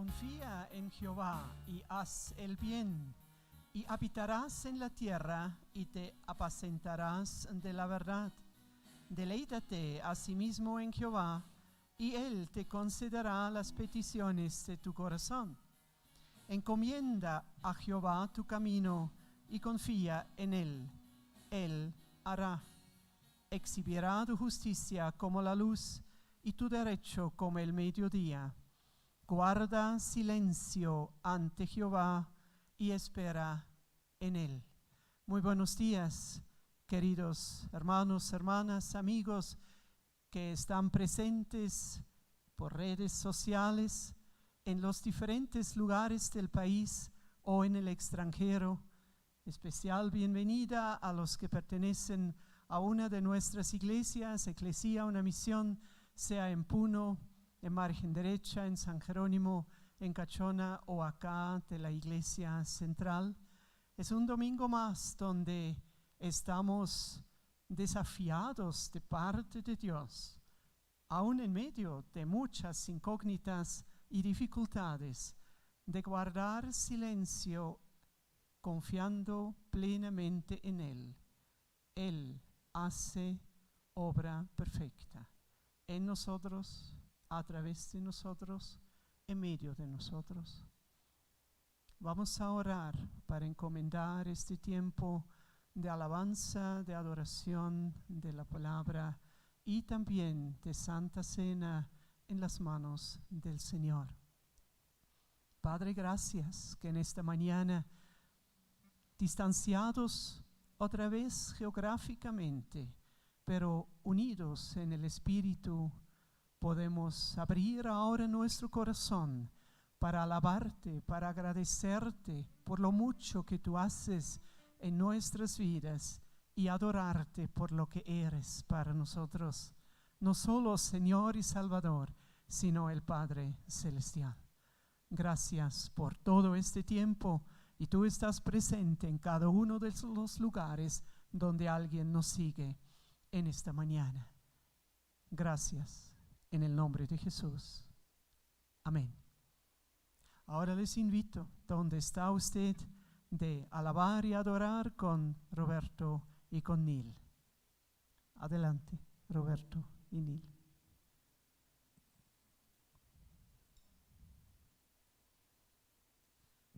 Confía en Jehová y haz el bien, y habitarás en la tierra y te apacentarás de la verdad. Deleítate asimismo en Jehová, y Él te concederá las peticiones de tu corazón. Encomienda a Jehová tu camino y confía en Él. Él hará. Exhibirá tu justicia como la luz y tu derecho como el mediodía. Guarda silencio ante Jehová y espera en Él. Muy buenos días, queridos hermanos, hermanas, amigos que están presentes por redes sociales en los diferentes lugares del país o en el extranjero. Especial bienvenida a los que pertenecen a una de nuestras iglesias, Eclesia, una misión, sea en Puno, en Margen Derecha, en San Jerónimo, en Cachona o acá de la Iglesia Central. Es un domingo más donde estamos desafiados de parte de Dios, aún en medio de muchas incógnitas y dificultades, de guardar silencio confiando plenamente en Él. Él hace obra perfecta en nosotros, a través de nosotros, en medio de nosotros. Vamos a orar para encomendar este tiempo de alabanza, de adoración de la palabra y también de Santa Cena en las manos del Señor. Padre, gracias que en esta mañana, distanciados otra vez geográficamente, pero unidos en el Espíritu, podemos abrir ahora nuestro corazón para alabarte, para agradecerte por lo mucho que tú haces en nuestras vidas y adorarte por lo que eres para nosotros, no solo Señor y Salvador, sino el Padre Celestial. Gracias por todo este tiempo y tú estás presente en cada uno de los lugares donde alguien nos sigue en esta mañana. Gracias. En el nombre de Jesús. Amén. Ahora les invito, donde está usted, de alabar y adorar con Roberto y con Nil. Adelante, Roberto y Nil.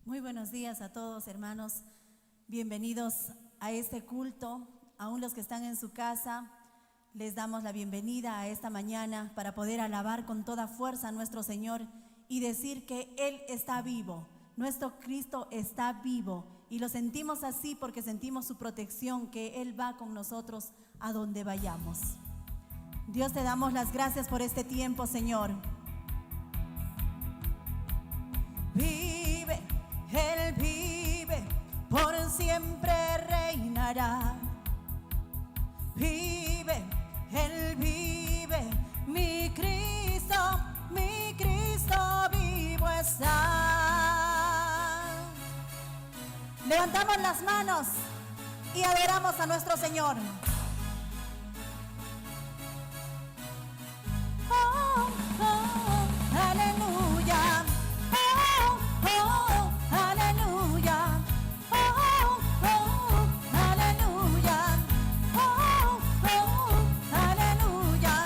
Muy buenos días a todos, hermanos. Bienvenidos a este culto. Aún los que están en su casa, les damos la bienvenida a esta mañana para poder alabar con toda fuerza a nuestro Señor y decir que Él está vivo, nuestro Cristo está vivo, y lo sentimos así porque sentimos su protección, que Él va con nosotros a donde vayamos. Dios, te damos las gracias por este tiempo, Señor. Vive, Él vive, por siempre reinará. Vive, Él vive, mi Cristo vivo está. Levantamos las manos y adoramos a nuestro Señor. Oh, oh, aleluya. Oh, oh, aleluya. Oh, oh, aleluya. Oh, oh, aleluya.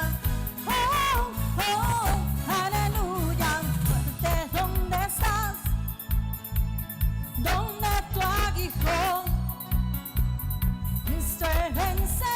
Oh, oh, aleluya. Fuerte, ¿dónde estás? ¿Dónde tu aguijón? Estoy vencedor.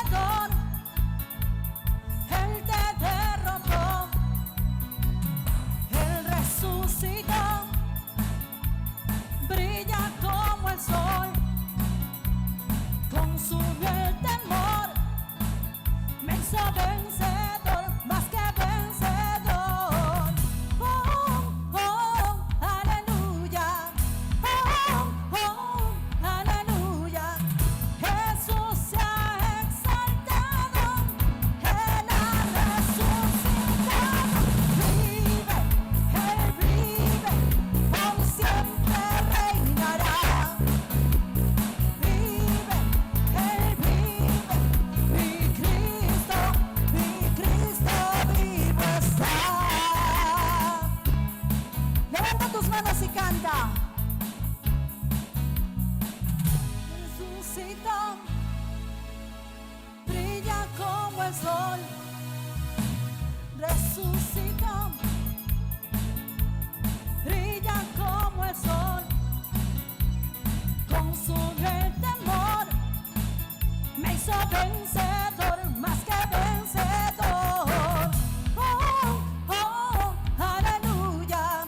vencedor, más que vencedor. Oh, oh, aleluya.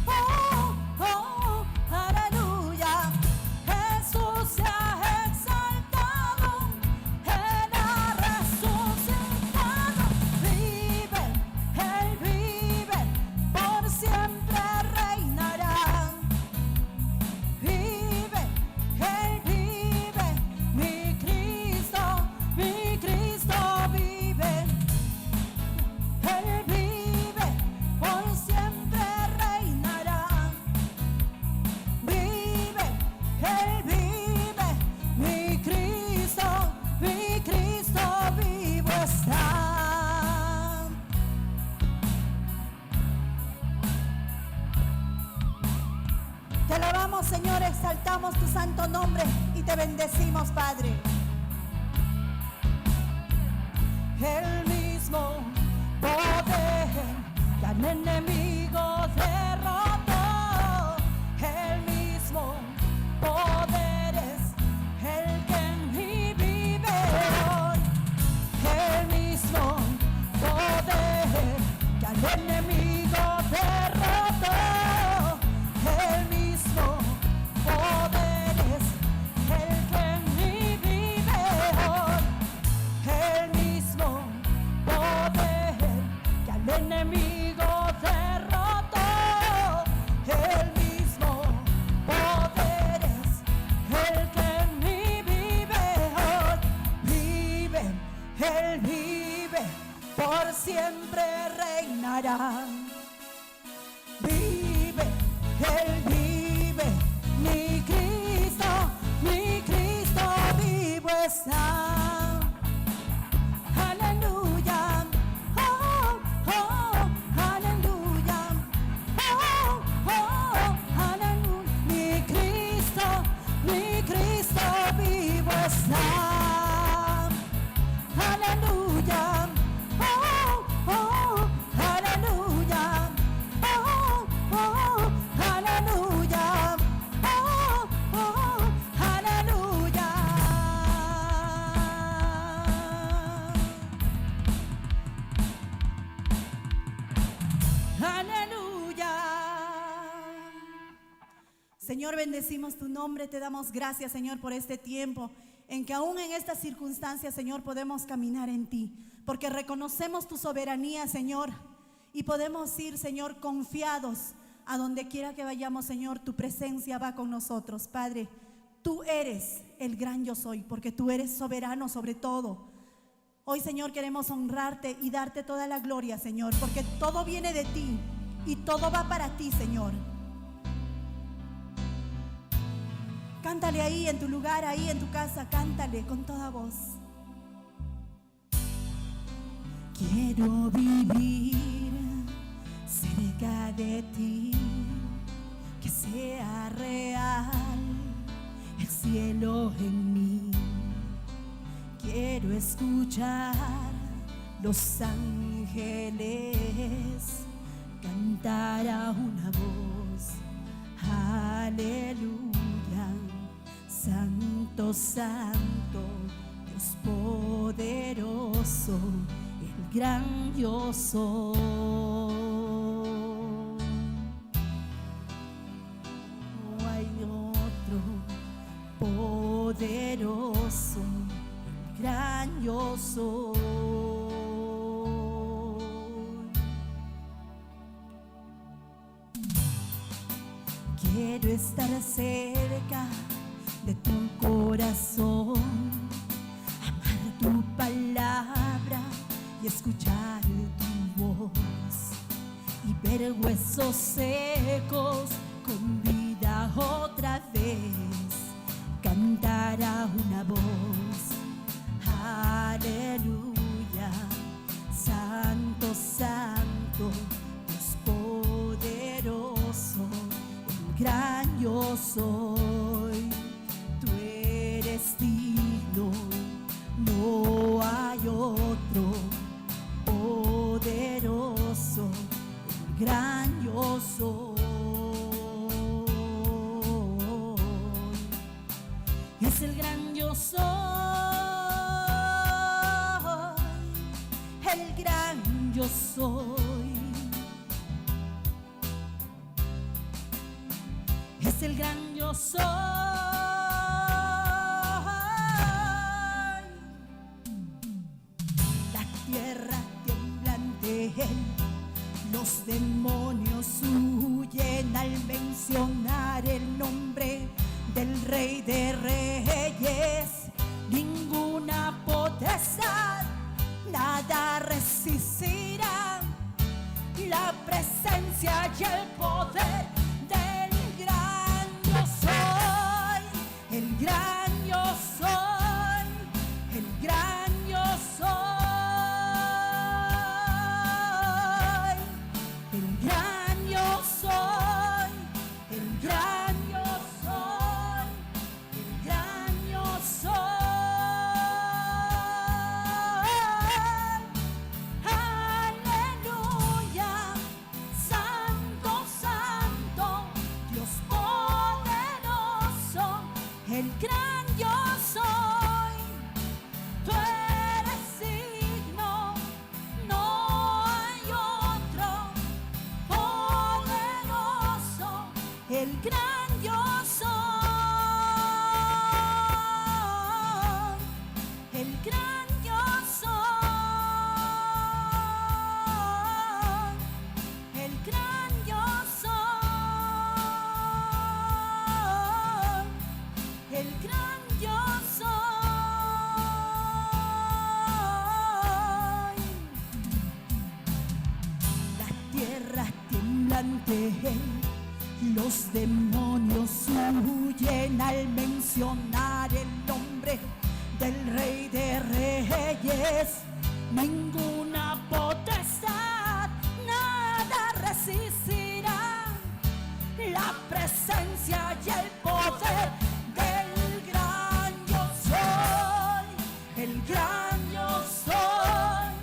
Oh, oh, aleluya. Jesús se ha exaltado, Él ha resucitado. Vive, Él vive, por siempre reinará. Vive, Él vive, mi Cristo vive. Él vive, por siempre reinará. Vive, Él vive, mi Cristo vivo está. Te alabamos, Señor, exaltamos tu santo nombre y te bendecimos, Padre. El mismo poder que al enemigo derrotó, el mismo poder es el que en mí vive hoy. El mismo poder que al enemigo derrotó, el mismo poder es el que en mí vive hoy. El mismo poder que al enemigo derrotó, el mismo poder es el que en mí vive hoy. Vive, Él vive, por siempre reinará. Vive, Él vive, mi Cristo vivo está. Aleluya, oh, oh, aleluya, oh, oh, aleluya. Mi Cristo vivo está. Aleluya, oh, oh, aleluya, oh, oh, aleluya, oh, oh, aleluya. Aleluya. Señor, bendecimos tu nombre, te damos gracias, Señor, por este tiempo en que aún en estas circunstancias, Señor, podemos caminar en ti, porque reconocemos tu soberanía, Señor, y podemos ir, Señor, confiados a donde quiera que vayamos, Señor. Tu presencia va con nosotros, Padre. Tú eres el gran yo soy, porque tú eres soberano sobre todo. Hoy, Señor, queremos honrarte y darte toda la gloria, Señor, porque todo viene de ti y todo va para ti, Señor. Cántale ahí en tu lugar, ahí en tu casa, cántale con toda voz. Quiero vivir cerca de ti, que sea real el cielo en mí. Quiero escuchar los ángeles cantar a una voz. Aleluya. Santo, santo, Dios poderoso, el gran yo soy. No hay otro poderoso, el gran yo soy. Quiero estar cerca de tu corazón, amar tu palabra y escuchar tu voz, y ver huesos secos con vida otra vez, cantar a una voz. Aleluya, santo, santo, Dios poderoso, el gran yo soy. Tú eres digno, no hay otro poderoso, el gran yo soy. Es el gran yo soy. yo soy. Es el gran yo soy. La tierra tiembla ante él, los demonios huyen al mencionar el nombre del Rey de Reyes. Ninguna potestad, nada resistirá la presencia y el poder del gran yo soy. El gran yo soy, el gran yo soy, el gran yo soy, el gran yo soy, el gran yo soy. Aleluya, Santo, Santo, Dios poderoso, el gran yo soy. Tú eres digno, no hay otro poderoso, el gran yo soy, el gran yo soy, el gran yo soy, el gran yo soy. La tierra tiembla ante él, los demonios huyen al mencionar el nombre del Rey de Reyes. Ninguna potestad, nada resistirá la presencia y el poder del gran yo soy. El gran yo soy,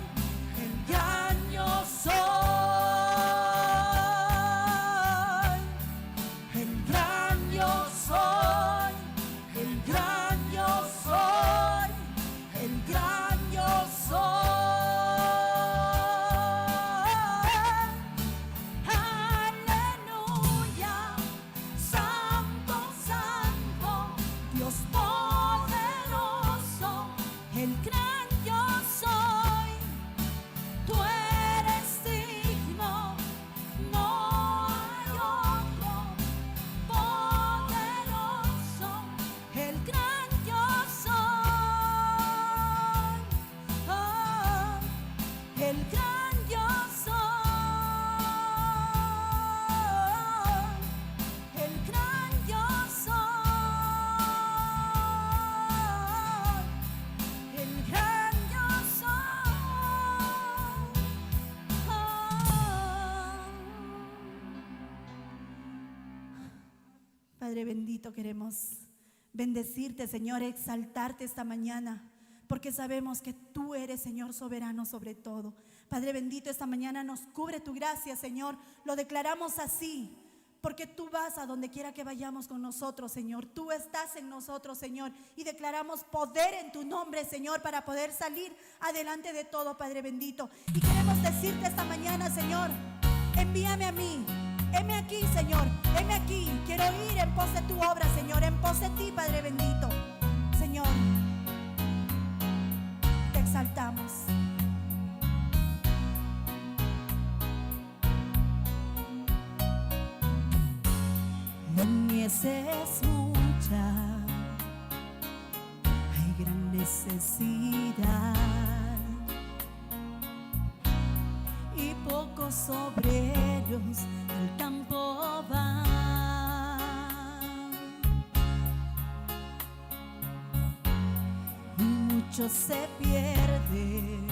el gran yo soy, el gran yo soy, el gran yo soy, el gran yo soy. Aleluya, Santo, Santo, Dios poderoso, el gran yo soy. Tú eres digno, no hay otro poderoso, el gran yo soy. Oh, el gran yo soy, el gran yo soy, el gran yo soy. Padre bendito, queremos bendecirte, Señor, exaltarte esta mañana, porque sabemos que tú eres, Señor, soberano sobre todo. Padre bendito, esta mañana nos cubre tu gracia, Señor. Lo declaramos así, porque tú vas a donde quiera que vayamos con nosotros, Señor. Tú estás en nosotros, Señor, y declaramos poder en tu nombre, Señor, para poder salir adelante de todo, Padre bendito. Y queremos decirte esta mañana, Señor, envíame a mí. Heme aquí, Señor, heme aquí. Quiero ir en pos de tu obra, Señor, en pos de ti, Padre bendito. Señor, te exaltamos. La mies es mucha, hay gran necesidad y pocos obreros al campo van, y muchos se pierden,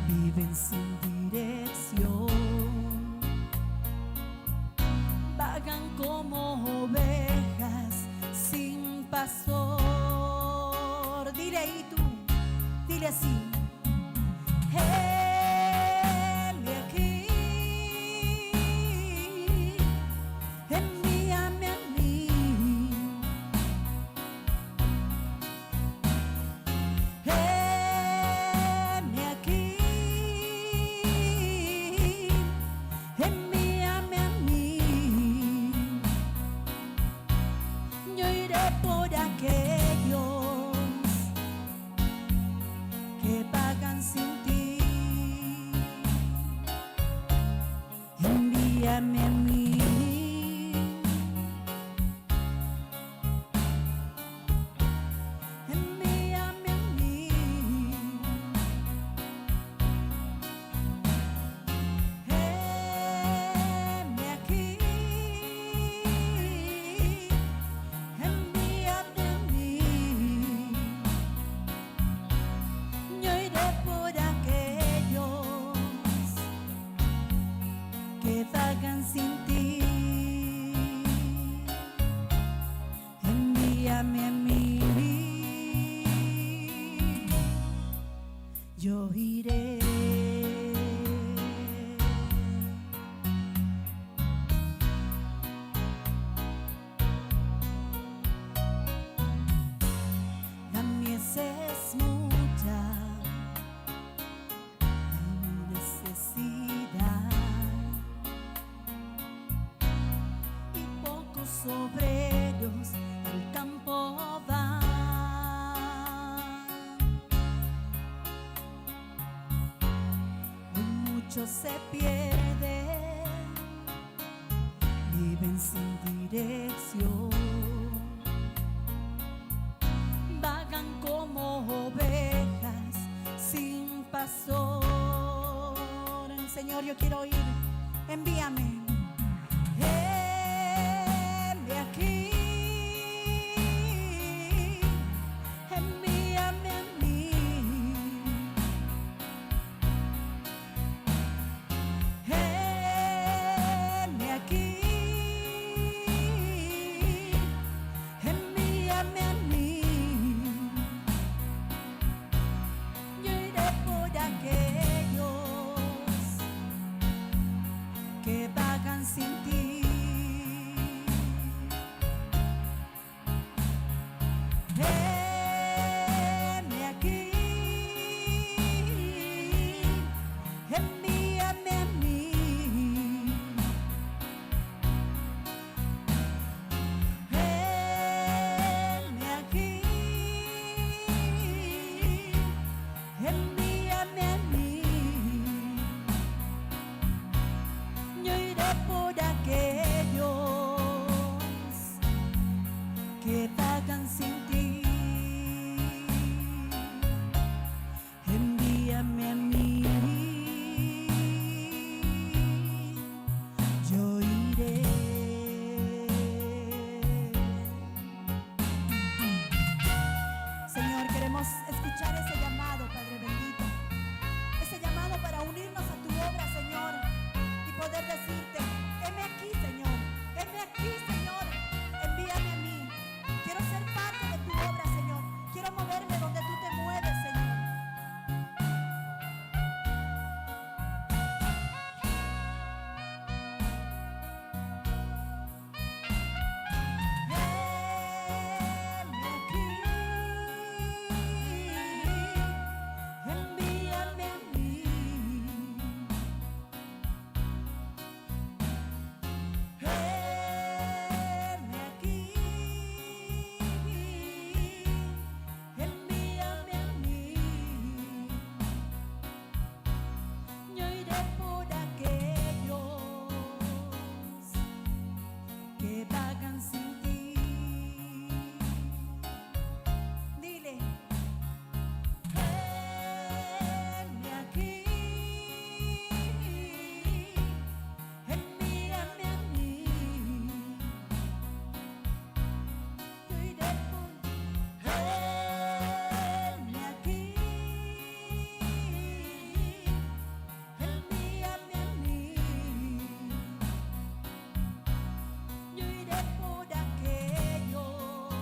viven sin dirección, vagan como ovejas sin pastor. Dile ahí tú, dile así. Heme aquí, envíame a mí. Heme aquí, que vagan sin ti. Envíame a mí, yo iré. La mies es mucha, hay necesidad y pocos obreros al campo van. Hoy muchos se pierden, viven sin dirección, vagan como ovejas sin pastor. Señor, yo quiero ir, envíame. Heme aquí, envíame a mí. Heme aquí, envíame a mí. Yo iré por aquellos que vagan sin ti. Heme aquí, envíame a mí. Heme aquí, envíame a mí. Yo iré por aquellos que vagan sin ti. Envíame a mí, yo iré. Señor, queremos escuchar ese llamado, Padre bendito, ese llamado para unirnos a tu obra, Señor, y poder decirte: heme aquí, Señor, heme aquí, Señor, envíame a mí. Quiero ser parte de tu obra, Señor, quiero moverme donde tú te mueves, Señor. Heme aquí, envíame a mí. Heme aquí, envíame a mí. Yo iré por aquellos que vagan sin ti. Dile: heme aquí, envíame a mí. Yo iré por. Heme aquí, envíame a mí. Yo iré por aquellos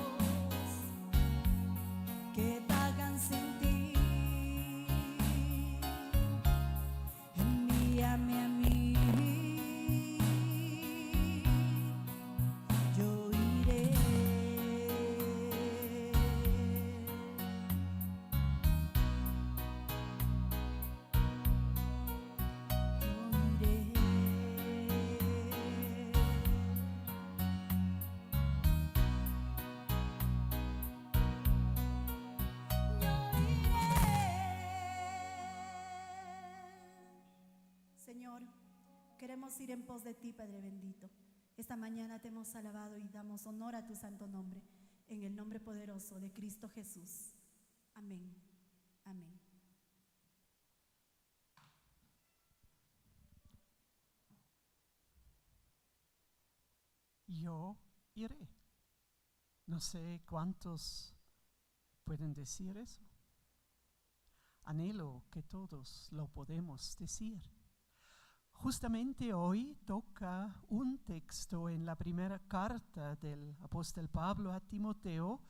que vagan sin ti. Envíame a mí, yo iré. Yo iré. Señor, queremos ir en pos de ti, Padre bendito. Esta mañana te hemos alabado y damos honor a tu santo nombre, en el nombre poderoso de Cristo Jesús. Amén. Amén. Yo iré. No sé cuántos pueden decir eso. Anhelo que todos lo podemos decir. Justamente hoy toca un texto en la primera carta del apóstol Pablo a Timoteo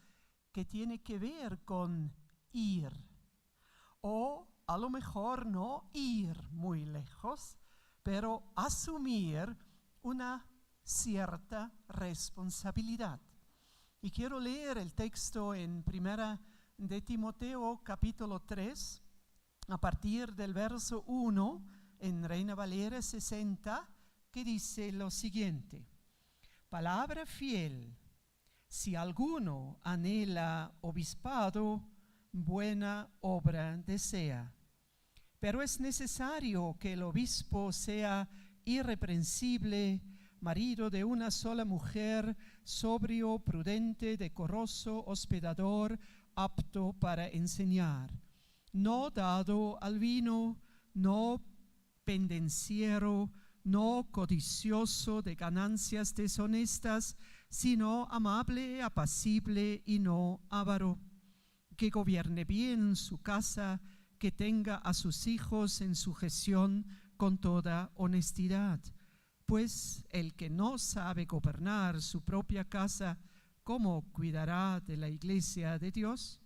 que tiene que ver con ir, o a lo mejor no ir muy lejos, pero asumir una cierta responsabilidad. Y quiero leer el texto en primera de Timoteo capítulo 3, a partir del verso 1, en Reina Valera 60, que dice lo siguiente: palabra fiel, si alguno anhela obispado, buena obra desea. Pero es necesario que el obispo sea irreprensible, marido de una sola mujer, sobrio, prudente, decoroso, hospedador, apto para enseñar, no dado al vino, no pendenciero, no codicioso de ganancias deshonestas, sino amable, apacible y no avaro, que gobierne bien su casa, que tenga a sus hijos en sujeción con toda honestidad. Pues el que no sabe gobernar su propia casa, ¿cómo cuidará de la iglesia de Dios?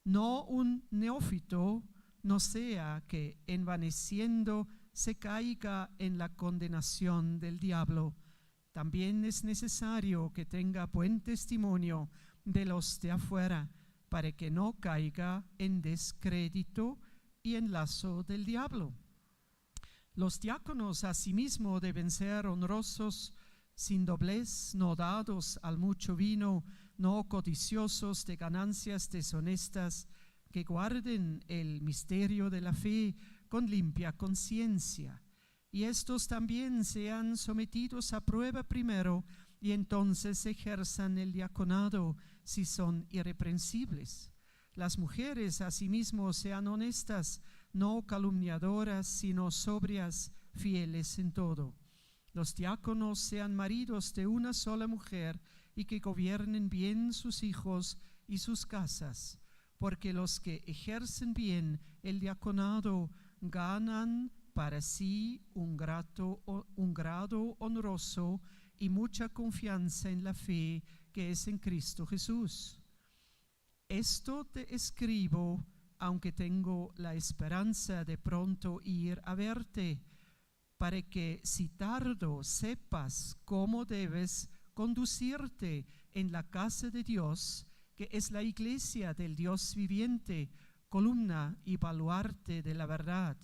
No un neófito, no sea que envaneciendo se caiga en la condenación del diablo. También es necesario que tenga buen testimonio de los de afuera, para que no caiga en descrédito y en lazo del diablo. Los diáconos asimismo deben ser honrosos, sin doblez, no dados al mucho vino, no codiciosos de ganancias deshonestas, que guarden el misterio de la fe con limpia conciencia. Y estos también sean sometidos a prueba primero, y entonces ejerzan el diaconado si son irreprensibles. Las mujeres asimismo sean honestas, no calumniadoras, sino sobrias, fieles en todo. Los diáconos sean maridos de una sola mujer, y que gobiernen bien sus hijos y sus casas, porque los que ejercen bien el diaconado ganan para sí un grado honroso y mucha confianza en la fe que es en Cristo Jesús. Esto te escribo, aunque tengo la esperanza de pronto ir a verte, para que si tardo sepas cómo debes conducirte en la casa de Dios, que es la iglesia del Dios viviente, columna y baluarte de la verdad.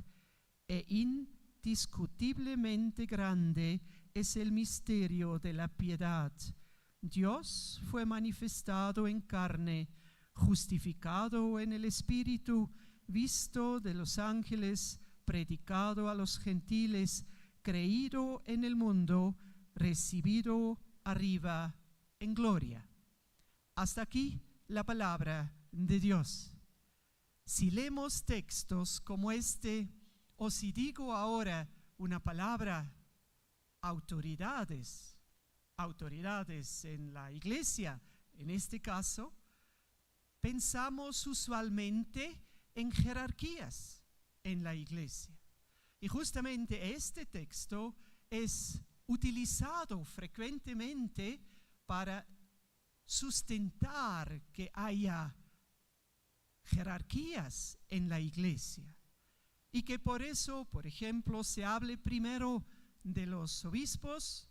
E indiscutiblemente grande es el misterio de la piedad. Dios fue manifestado en carne, justificado en el Espíritu, visto de los ángeles, predicado a los gentiles, creído en el mundo, recibido arriba en gloria. Hasta aquí la palabra de Dios. Si leemos textos como este, o si digo ahora una palabra, autoridades en la iglesia, en este caso, pensamos usualmente en jerarquías en la iglesia. Y justamente este texto es utilizado frecuentemente para sustentar que haya jerarquías en la iglesia. Y que por eso, por ejemplo, se hable primero de los obispos.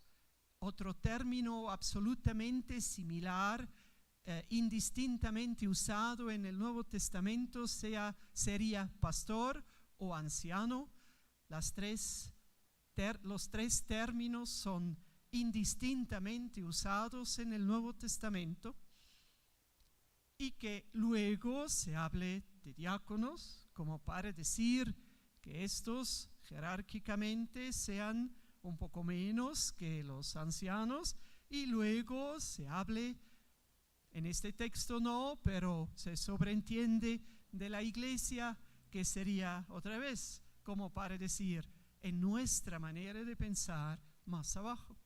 Otro término absolutamente similar, indistintamente usado en el Nuevo Testamento, sería pastor o anciano. Los tres términos son indistintamente usados en el Nuevo Testamento. Y que luego se hable de diáconos, como para decir que estos jerárquicamente sean un poco menos que los ancianos, y luego se hable, en este texto no, pero se sobreentiende de la iglesia, que sería otra vez como para decir, en nuestra manera de pensar, más abajo.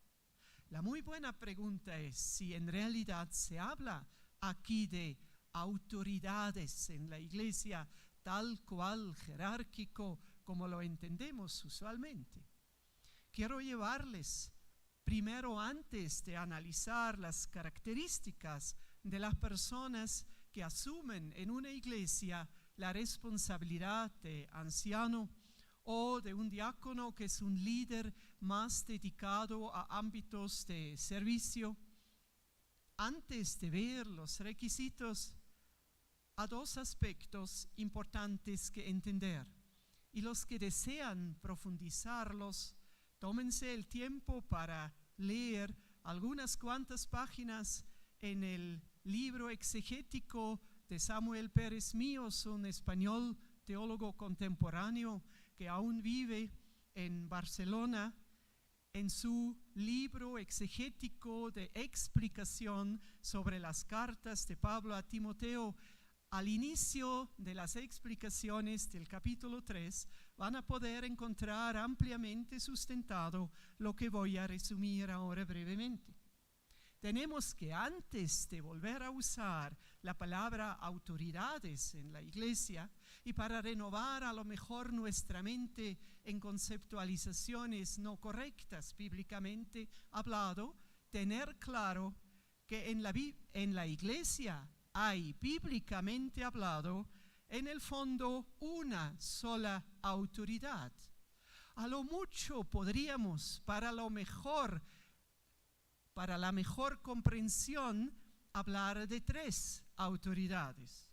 La muy buena pregunta es si en realidad se habla aquí de autoridades en la iglesia, tal cual jerárquico como lo entendemos usualmente. quiero llevarles primero, antes de analizar las características de las personas que asumen en una iglesia la responsabilidad de anciano o de un diácono que es un líder más dedicado a ámbitos de servicio, antes de ver los requisitos, a dos aspectos importantes que entender. Y los que desean profundizarlos, tómense el tiempo para leer algunas cuantas páginas en el libro exegético de Samuel Pérez Míos, un español teólogo contemporáneo que aún vive en Barcelona. En su libro exegético de explicación sobre las cartas de Pablo a Timoteo, al inicio de las explicaciones del capítulo 3, van a poder encontrar ampliamente sustentado lo que voy a resumir ahora brevemente. Tenemos que, antes de volver a usar la palabra autoridades en la iglesia y para renovar a lo mejor nuestra mente en conceptualizaciones no correctas bíblicamente hablado, tener claro que en la iglesia hay, bíblicamente hablado, en el fondo una sola autoridad. A lo mucho podríamos, para la mejor comprensión, hablar de tres autoridades: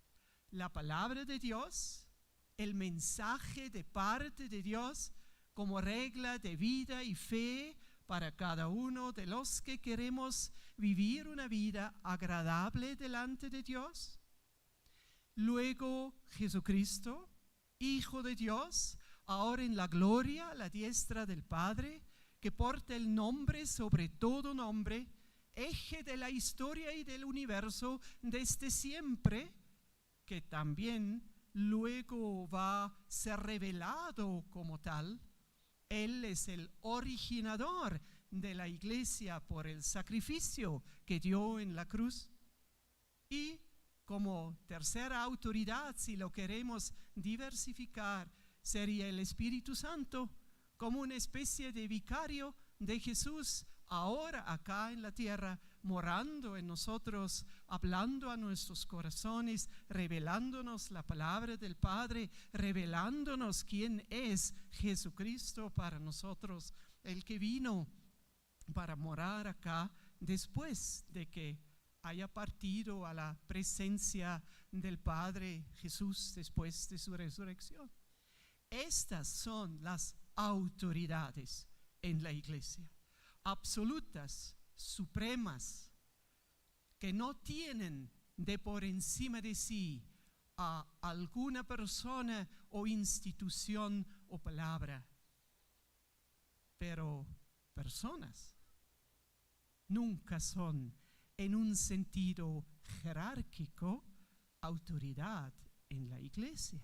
la palabra de Dios, el mensaje de parte de Dios como regla de vida y fe para cada uno de los que queremos vivir una vida agradable delante de Dios. Luego Jesucristo, Hijo de Dios, ahora en la gloria a la diestra del Padre, que porta el nombre sobre todo nombre, eje de la historia y del universo desde siempre, que también luego va a ser revelado como tal. Él es el originador de la iglesia por el sacrificio que dio en la cruz. Y como tercera autoridad, si lo queremos diversificar, sería el Espíritu Santo, como una especie de vicario de Jesús, ahora acá en la tierra, morando en nosotros, hablando a nuestros corazones, revelándonos la palabra del Padre, revelándonos quién es Jesucristo para nosotros, el que vino para morar acá después de que haya partido a la presencia del Padre Jesús después de su resurrección. Estas son las autoridades en la iglesia, absolutas, supremas, que no tienen de por encima de sí a alguna persona o institución o palabra, pero personas nunca son, en un sentido jerárquico, autoridad en la iglesia,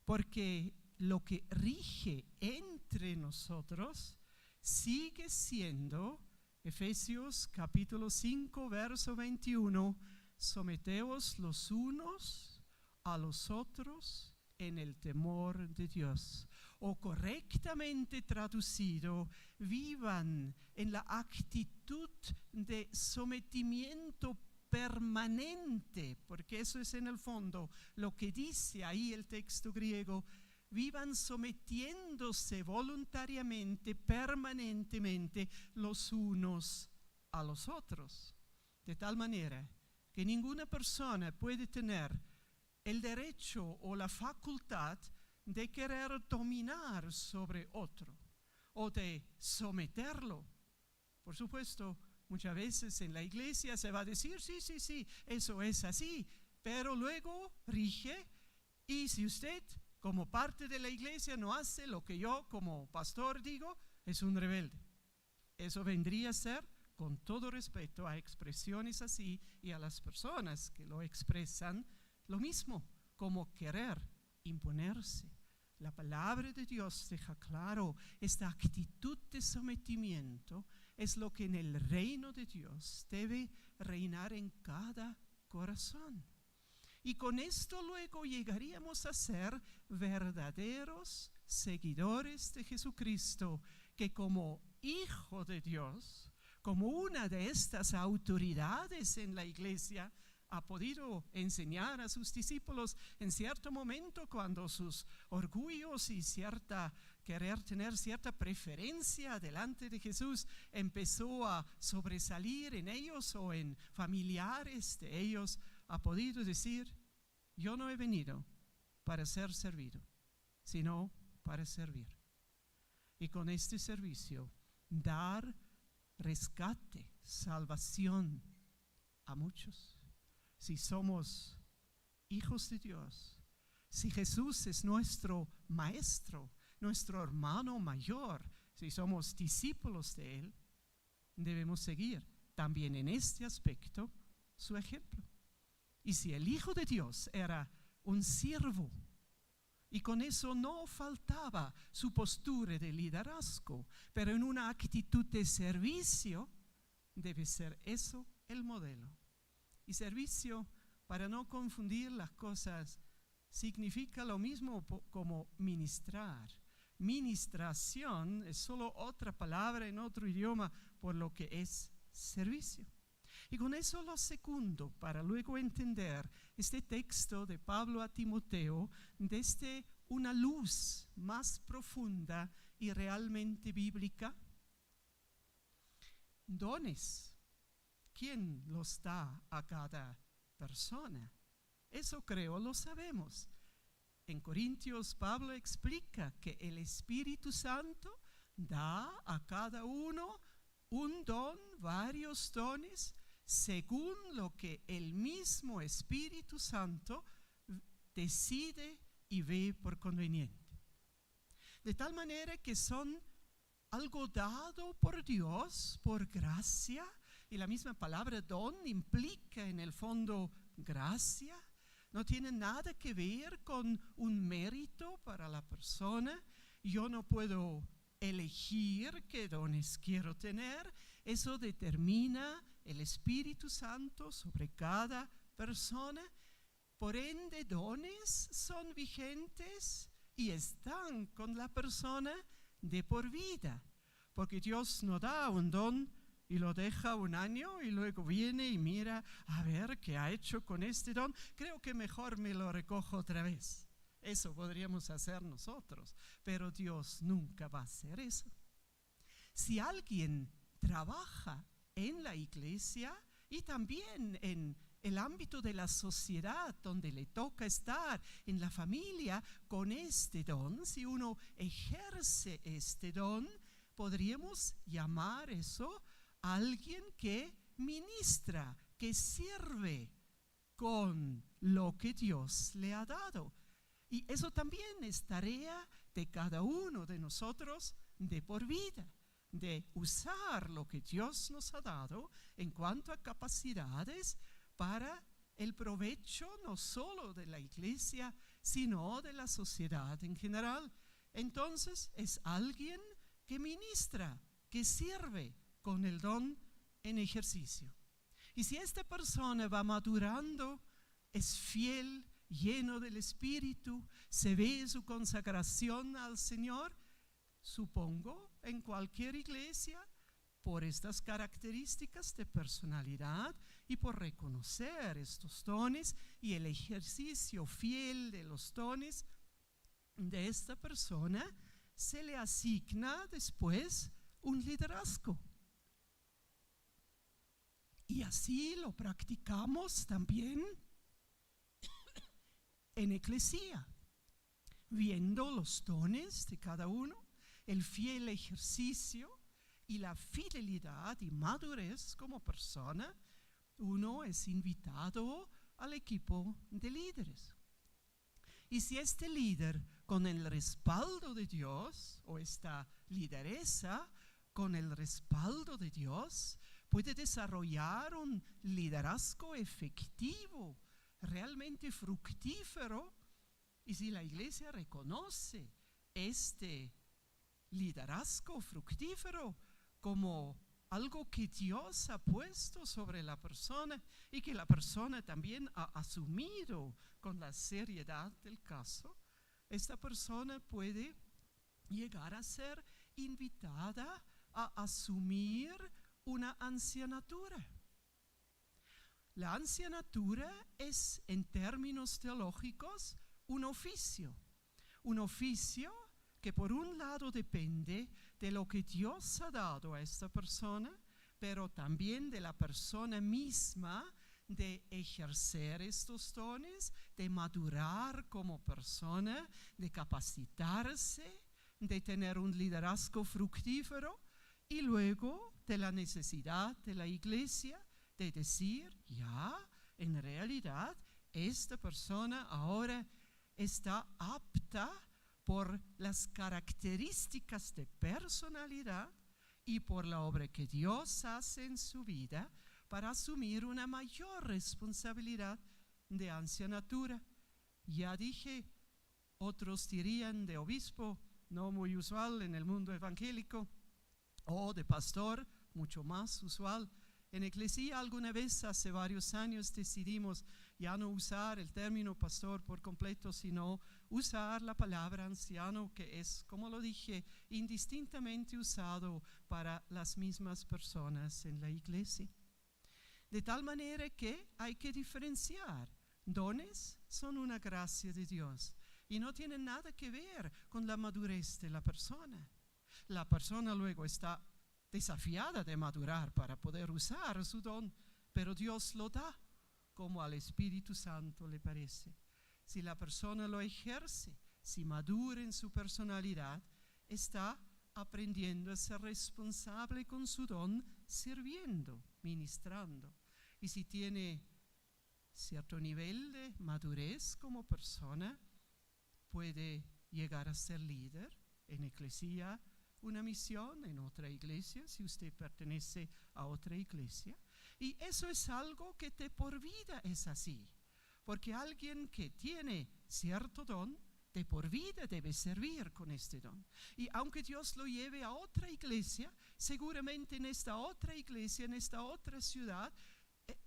porque lo que rige entre nosotros sigue siendo, Efesios capítulo 5, verso 21, someteos los unos a los otros en el temor de Dios. O correctamente traducido, vivan en la actitud de sometimiento permanente, porque eso es en el fondo lo que dice ahí el texto griego. Vivan sometiéndose voluntariamente, permanentemente, los unos a los otros, de tal manera que ninguna persona puede tener el derecho o la facultad de querer dominar sobre otro o de someterlo. Por supuesto, muchas veces en la iglesia se va a decir, sí, eso es así, pero luego rige, y si usted como parte de la iglesia no hace lo que yo como pastor digo, es un rebelde. Eso vendría a ser, con todo respeto a expresiones así y a las personas que lo expresan, lo mismo como querer imponerse. La palabra de Dios deja claro, esta actitud de sometimiento es lo que en el reino de Dios debe reinar en cada corazón. Y con esto luego llegaríamos a ser verdaderos seguidores de Jesucristo, que como hijo de Dios, como una de estas autoridades en la iglesia, ha podido enseñar a sus discípulos en cierto momento cuando sus orgullos y querer tener cierta preferencia delante de Jesús empezó a sobresalir en ellos o en familiares de ellos, ha podido decir: yo no he venido para ser servido, sino para servir. Y con este servicio dar rescate, salvación a muchos. Si somos hijos de Dios, si Jesús es nuestro maestro, nuestro hermano mayor, si somos discípulos de Él, debemos seguir también en este aspecto su ejemplo. Y si el Hijo de Dios era un siervo, y con eso no faltaba su postura de liderazgo, pero en una actitud de servicio, debe ser eso el modelo. Y servicio, para no confundir las cosas, significa lo mismo como ministrar. Ministración es solo otra palabra en otro idioma por lo que es servicio. Y con eso lo segundo, para luego entender este texto de Pablo a Timoteo desde una luz más profunda y realmente bíblica. Dones. ¿Quién los da a cada persona? Eso creo lo sabemos. En Corintios Pablo explica que el Espíritu Santo da a cada uno un don, varios dones, según lo que el mismo Espíritu Santo decide y ve por conveniente. De tal manera que son algo dado por Dios, por gracia, y la misma palabra don implica en el fondo gracia. No tiene nada que ver con un mérito para la persona. Yo no puedo elegir qué dones quiero tener. Eso determina el Espíritu Santo sobre cada persona. Por ende, dones son vigentes y están con la persona de por vida. Porque Dios no da un don y lo deja un año y luego viene y mira a ver qué ha hecho con este don. Creo que mejor me lo recojo otra vez. Eso podríamos hacer nosotros, pero Dios nunca va a hacer eso. Si alguien trabaja en la iglesia y también en el ámbito de la sociedad donde le toca estar, en la familia, con este don, si uno ejerce este don, podríamos llamar eso alguien que ministra, que sirve con lo que Dios le ha dado. Y eso también es tarea de cada uno de nosotros de por vida, de usar lo que Dios nos ha dado en cuanto a capacidades para el provecho no solo de la iglesia, sino de la sociedad en general. Entonces es alguien que ministra, que sirve con el don en ejercicio. Y si esta persona va madurando, es fiel, lleno del Espíritu, se ve su consagración al Señor, supongo, en cualquier iglesia, por estas características de personalidad y por reconocer estos dones y el ejercicio fiel de los dones de esta persona, se le asigna después un liderazgo. Y así lo practicamos también en eclesía, viendo los dones de cada uno, el fiel ejercicio y la fidelidad y madurez como persona. Uno es invitado al equipo de líderes. Y si este líder, con el respaldo de Dios, o esta lideresa con el respaldo de Dios, puede desarrollar un liderazgo efectivo, realmente fructífero, y si la iglesia reconoce este liderazgo fructífero como algo que Dios ha puesto sobre la persona y que la persona también ha asumido con la seriedad del caso, esta persona puede llegar a ser invitada a asumir una ancianatura. La ancianatura es, en términos teológicos, un oficio que por un lado depende de lo que Dios ha dado a esta persona, pero también de la persona misma, de ejercer estos dones, de madurar como persona, de capacitarse, de tener un liderazgo fructífero, y luego de la necesidad de la iglesia de decir, ya, en realidad, esta persona ahora está apta por las características de personalidad y por la obra que Dios hace en su vida para asumir una mayor responsabilidad de ancianatura. Ya dije, otros dirían de obispo, no muy usual en el mundo evangélico, o de pastor, mucho más usual. En Eclesia alguna vez hace varios años decidimos ya no usar el término pastor por completo, sino usar la palabra anciano, que es, como lo dije, indistintamente usado para las mismas personas en la iglesia. De tal manera que hay que diferenciar. Dones son una gracia de Dios y no tienen nada que ver con la madurez de la persona. La persona luego está desafiada de madurar para poder usar su don, pero Dios lo da como al Espíritu Santo le parece. Si la persona lo ejerce, si madura en su personalidad, está aprendiendo a ser responsable con su don, sirviendo, ministrando. Y si tiene cierto nivel de madurez como persona, puede llegar a ser líder en Eclesia, una misión en otra iglesia, si usted pertenece a otra iglesia. Y eso es algo que de por vida es así, porque alguien que tiene cierto don, de por vida debe servir con este don. Y aunque Dios lo lleve a otra iglesia, seguramente en esta otra iglesia, en esta otra ciudad,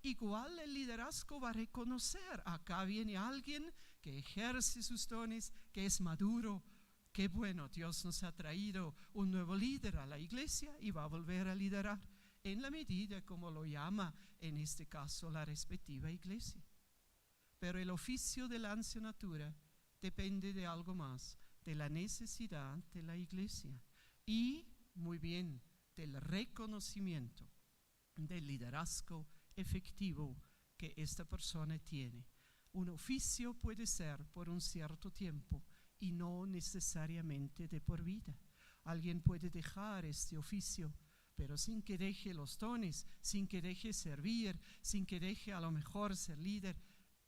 igual el liderazgo va a reconocer, acá viene alguien que ejerce sus dones, que es maduro. Qué bueno, Dios nos ha traído un nuevo líder a la iglesia y va a volver a liderar en la medida como lo llama en este caso la respectiva iglesia. Pero el oficio de la ancianatura depende de algo más, de la necesidad de la iglesia y, muy bien, del reconocimiento del liderazgo efectivo que esta persona tiene. Un oficio puede ser por un cierto tiempo y no necesariamente de por vida. Alguien puede dejar este oficio, pero sin que deje los dones, sin que deje servir, sin que deje a lo mejor ser líder,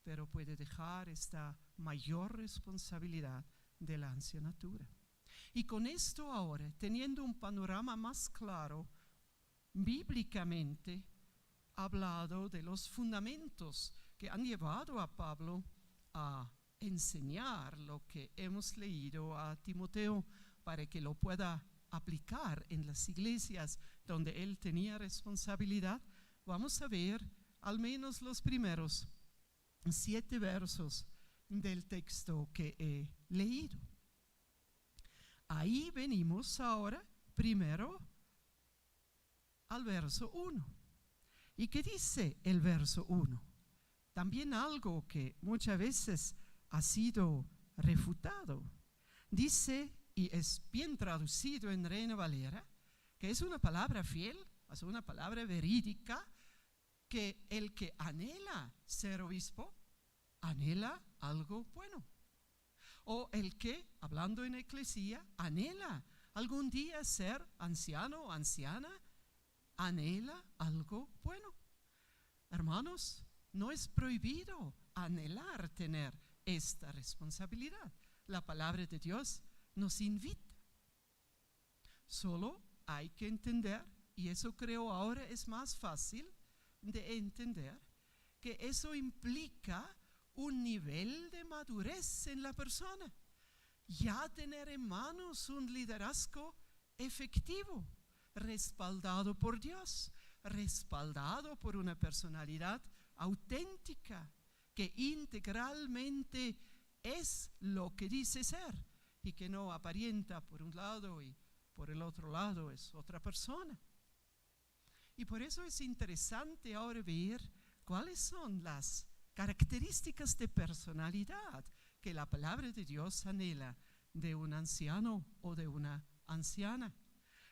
pero puede dejar esta mayor responsabilidad de la ancianatura. Y con esto ahora, teniendo un panorama más claro, bíblicamente hablado de los fundamentos que han llevado a Pablo a enseñar lo que hemos leído a Timoteo para que lo pueda aplicar en las iglesias donde él tenía responsabilidad, vamos a ver al menos los primeros 7 versos del texto que he leído. Ahí venimos ahora primero al verso 1. ¿Y qué dice el verso 1? También algo que muchas veces ha sido refutado. Dice, y es bien traducido en Reina Valera, que es una palabra fiel, es una palabra verídica, que el que anhela ser obispo, anhela algo bueno. O el que, hablando en eclesia, anhela algún día ser anciano o anciana, anhela algo bueno. Hermanos, no es prohibido anhelar tener esta responsabilidad. La palabra de Dios nos invita. Solo hay que entender, y eso creo ahora es más fácil de entender, que eso implica un nivel de madurez en la persona. Ya tener en manos un liderazgo efectivo, respaldado por Dios, respaldado por una personalidad auténtica, que integralmente es lo que dice ser, y que no aparenta por un lado y por el otro lado es otra persona. Y por eso es interesante ahora ver cuáles son las características de personalidad que la palabra de Dios anhela de un anciano o de una anciana.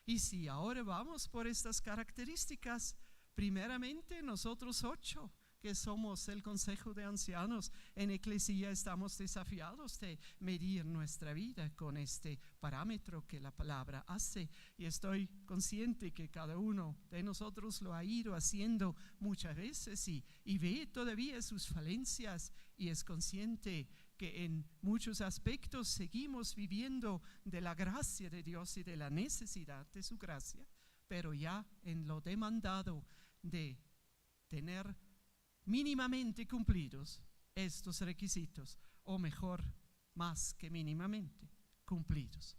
Y si ahora vamos por estas características, primeramente nosotros 8, que somos el Consejo de Ancianos en Eclesia, estamos desafiados de medir nuestra vida con este parámetro que la palabra hace. Y estoy consciente que cada uno de nosotros lo ha ido haciendo muchas veces y ve todavía sus falencias y es consciente que en muchos aspectos seguimos viviendo de la gracia de Dios y de la necesidad de su gracia, pero ya en lo demandado de tener mínimamente cumplidos estos requisitos, o mejor, más que mínimamente cumplidos.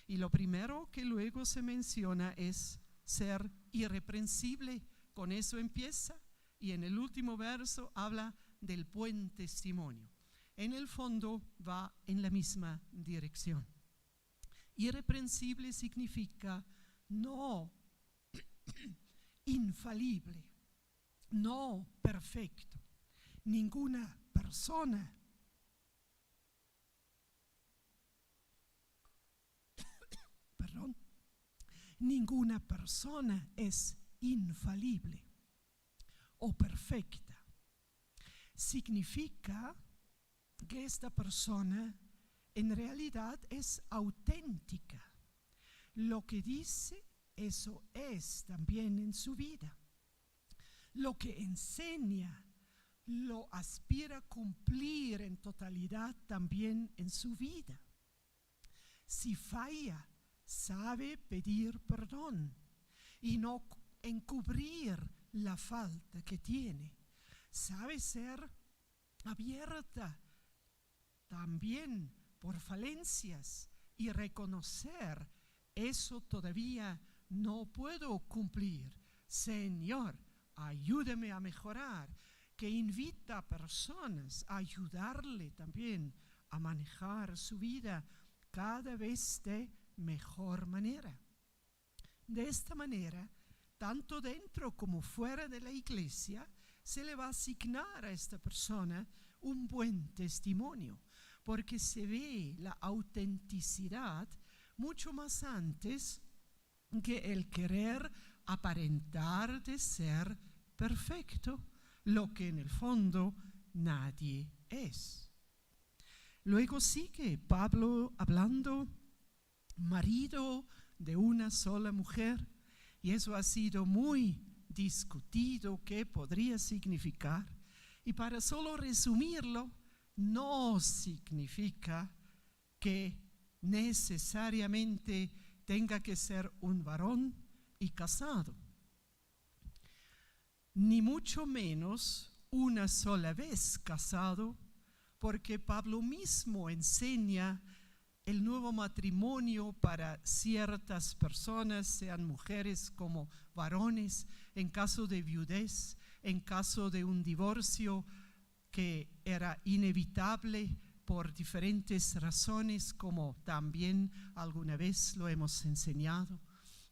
Y lo primero que luego se menciona es ser irreprensible. Con eso empieza, y en el último verso habla del buen testimonio. En el fondo va en la misma dirección. Irreprensible significa no infalible, no perfecto. Ninguna persona ninguna persona es infalible o perfecta. Significa que esta persona en realidad es auténtica. Lo que dice, eso es también en su vida. Lo que enseña, lo aspira a cumplir en totalidad también en su vida. Si falla, sabe pedir perdón y no encubrir la falta que tiene. Sabe ser abierta también por falencias y reconocer: eso todavía no puedo cumplir. Señor, ayúdame a mejorar. Que invita a personas a ayudarle también a manejar su vida cada vez de mejor manera. De esta manera, tanto dentro como fuera de la iglesia, se le va a asignar a esta persona un buen testimonio, porque se ve la autenticidad mucho más antes que el querer aparentar de ser perfecto, lo que en el fondo nadie es. Luego sigue Pablo hablando, marido de una sola mujer, y eso ha sido muy discutido qué podría significar. Y para solo resumirlo, no significa que necesariamente tenga que ser un varón y casado, ni mucho menos una sola vez casado, porque Pablo mismo enseña el nuevo matrimonio para ciertas personas, sean mujeres como varones, en caso de viudez, en caso de un divorcio que era inevitable por diferentes razones, como también alguna vez lo hemos enseñado.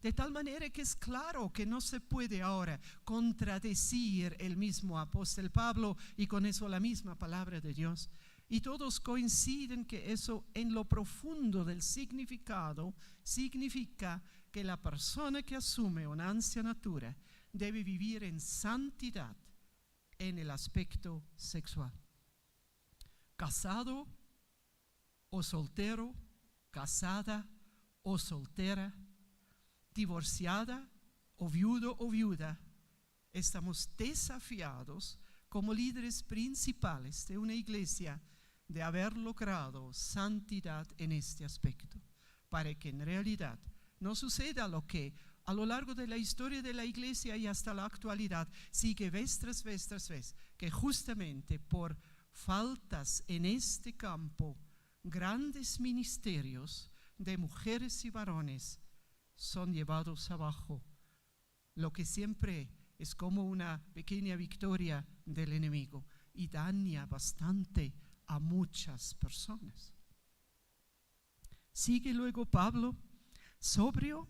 De tal manera que es claro que no se puede ahora contradecir el mismo apóstol Pablo y con eso la misma palabra de Dios. Y todos coinciden que eso en lo profundo del significado significa que la persona que asume una ancianatura debe vivir en santidad en el aspecto sexual. Casado o soltero, casada o soltera, divorciada o viudo o viuda, estamos desafiados como líderes principales de una iglesia de haber logrado santidad en este aspecto, para que en realidad no suceda lo que a lo largo de la historia de la iglesia y hasta la actualidad sigue vez tras vez tras vez, que justamente por faltas en este campo, grandes ministerios de mujeres y varones son llevados abajo, lo que siempre es como una pequeña victoria del enemigo y daña bastante a muchas personas. Sigue luego Pablo, sobrio,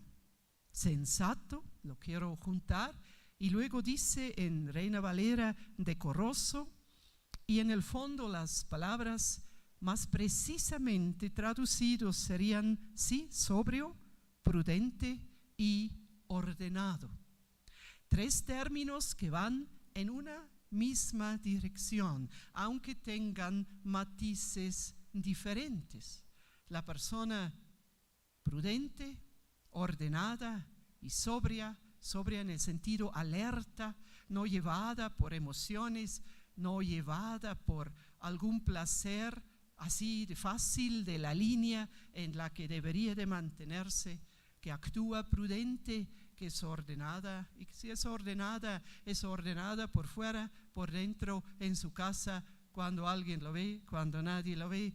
sensato, lo quiero juntar, y luego dice en Reina Valera, decoroso, y en el fondo las palabras más precisamente traducidos serían, sí, sobrio, prudente y ordenado. 3 términos que van en una misma dirección, aunque tengan matices diferentes. La persona prudente, ordenada y sobria en el sentido alerta, no llevada por emociones, no llevada por algún placer así de fácil de la línea en la que debería de mantenerse, que actúa prudente, que es ordenada, y que si es ordenada por fuera, por dentro, en su casa, cuando alguien lo ve, cuando nadie lo ve,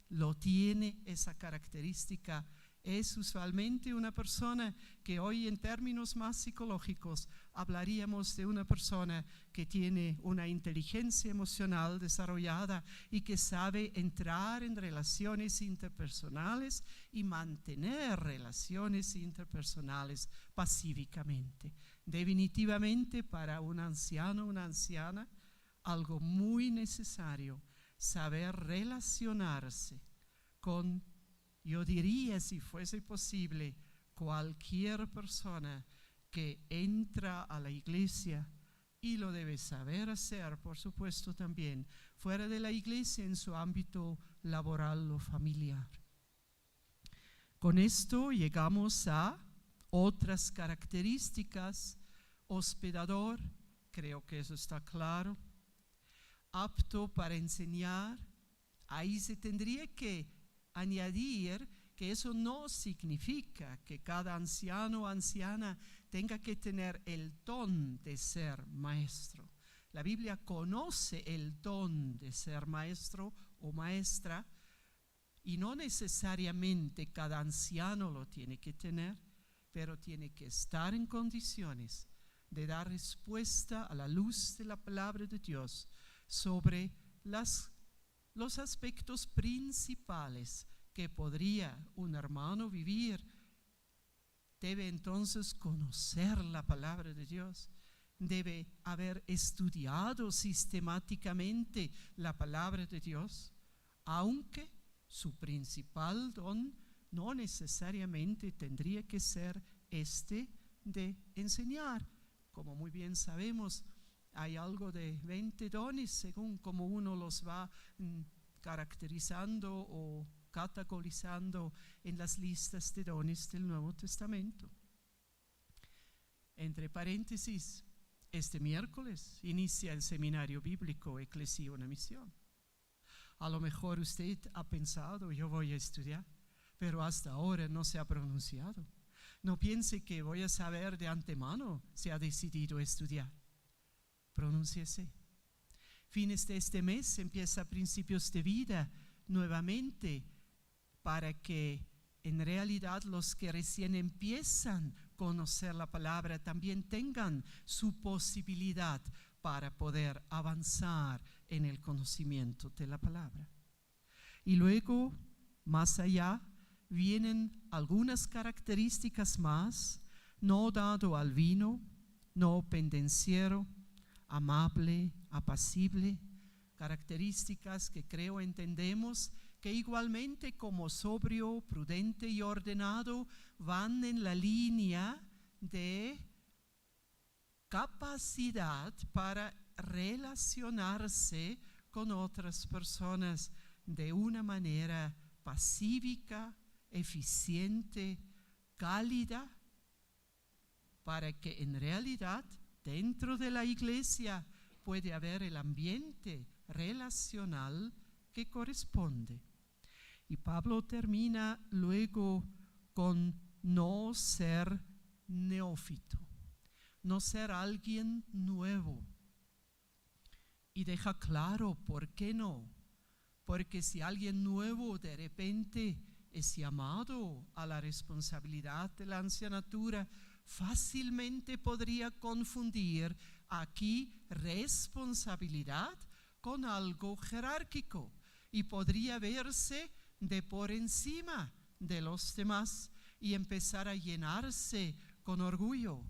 lo tiene esa característica. Es usualmente una persona que hoy en términos más psicológicos hablaríamos de una persona que tiene una inteligencia emocional desarrollada y que sabe entrar en relaciones interpersonales y mantener relaciones interpersonales pacíficamente. Definitivamente para un anciano, una anciana, algo muy necesario, saber relacionarse con, yo diría, si fuese posible, cualquier persona que entra a la iglesia, y lo debe saber hacer, por supuesto, también fuera de la iglesia en su ámbito laboral o familiar. Con esto llegamos a otras características. Hospedador, creo que eso está claro. Apto para enseñar, ahí se tendría que añadir que eso no significa que cada anciano o anciana tenga que tener el don de ser maestro. La Biblia conoce el don de ser maestro o maestra y no necesariamente cada anciano lo tiene que tener, pero tiene que estar en condiciones de dar respuesta a la luz de la palabra de Dios sobre los aspectos principales que podría un hermano vivir. Debe entonces conocer la palabra de Dios, debe haber estudiado sistemáticamente la palabra de Dios, aunque su principal don no necesariamente tendría que ser de enseñar. Como muy bien sabemos, hay algo de 20 dones según como uno los va caracterizando o categorizando en las listas de dones del Nuevo Testamento. Entre paréntesis, este miércoles inicia el seminario bíblico Eclesia una misión. A lo mejor usted ha pensado, yo voy a estudiar, pero hasta ahora no se ha pronunciado. No piense que voy a saber de antemano si ha decidido estudiar. Pronúnciese. Fines de este mes empieza Principios de Vida nuevamente, para que en realidad los que recién empiezan a conocer la palabra también tengan su posibilidad para poder avanzar en el conocimiento de la palabra. Y luego, más allá, vienen algunas características más: no dado al vino, no pendenciero, amable, apacible, características que creo entendemos que igualmente como sobrio, prudente y ordenado van en la línea de capacidad para relacionarse con otras personas de una manera pacífica, eficiente, cálida, para que en realidad dentro de la iglesia puede haber el ambiente relacional que corresponde. Y Pablo termina luego con no ser neófito, no ser alguien nuevo. Y deja claro por qué no. Porque si alguien nuevo de repente es llamado a la responsabilidad de la ancianatura, fácilmente podría confundir aquí responsabilidad con algo jerárquico y podría verse de por encima de los demás y empezar a llenarse con orgullo.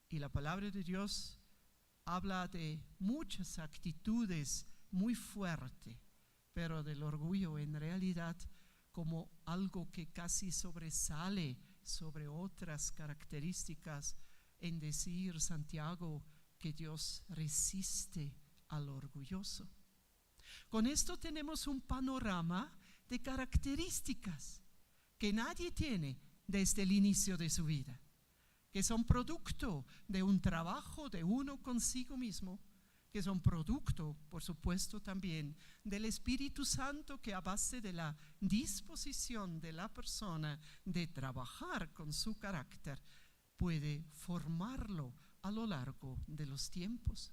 Y la palabra de Dios habla de muchas actitudes muy fuertes, pero del orgullo en realidad como algo que casi sobresale sobre otras características, en decir Santiago que Dios resiste al orgulloso. Con esto tenemos un panorama de características que nadie tiene desde el inicio de su vida, que son producto de un trabajo de uno consigo mismo, que son producto, por supuesto, también del Espíritu Santo, que a base de la disposición de la persona de trabajar con su carácter, puede formarlo a lo largo de los tiempos.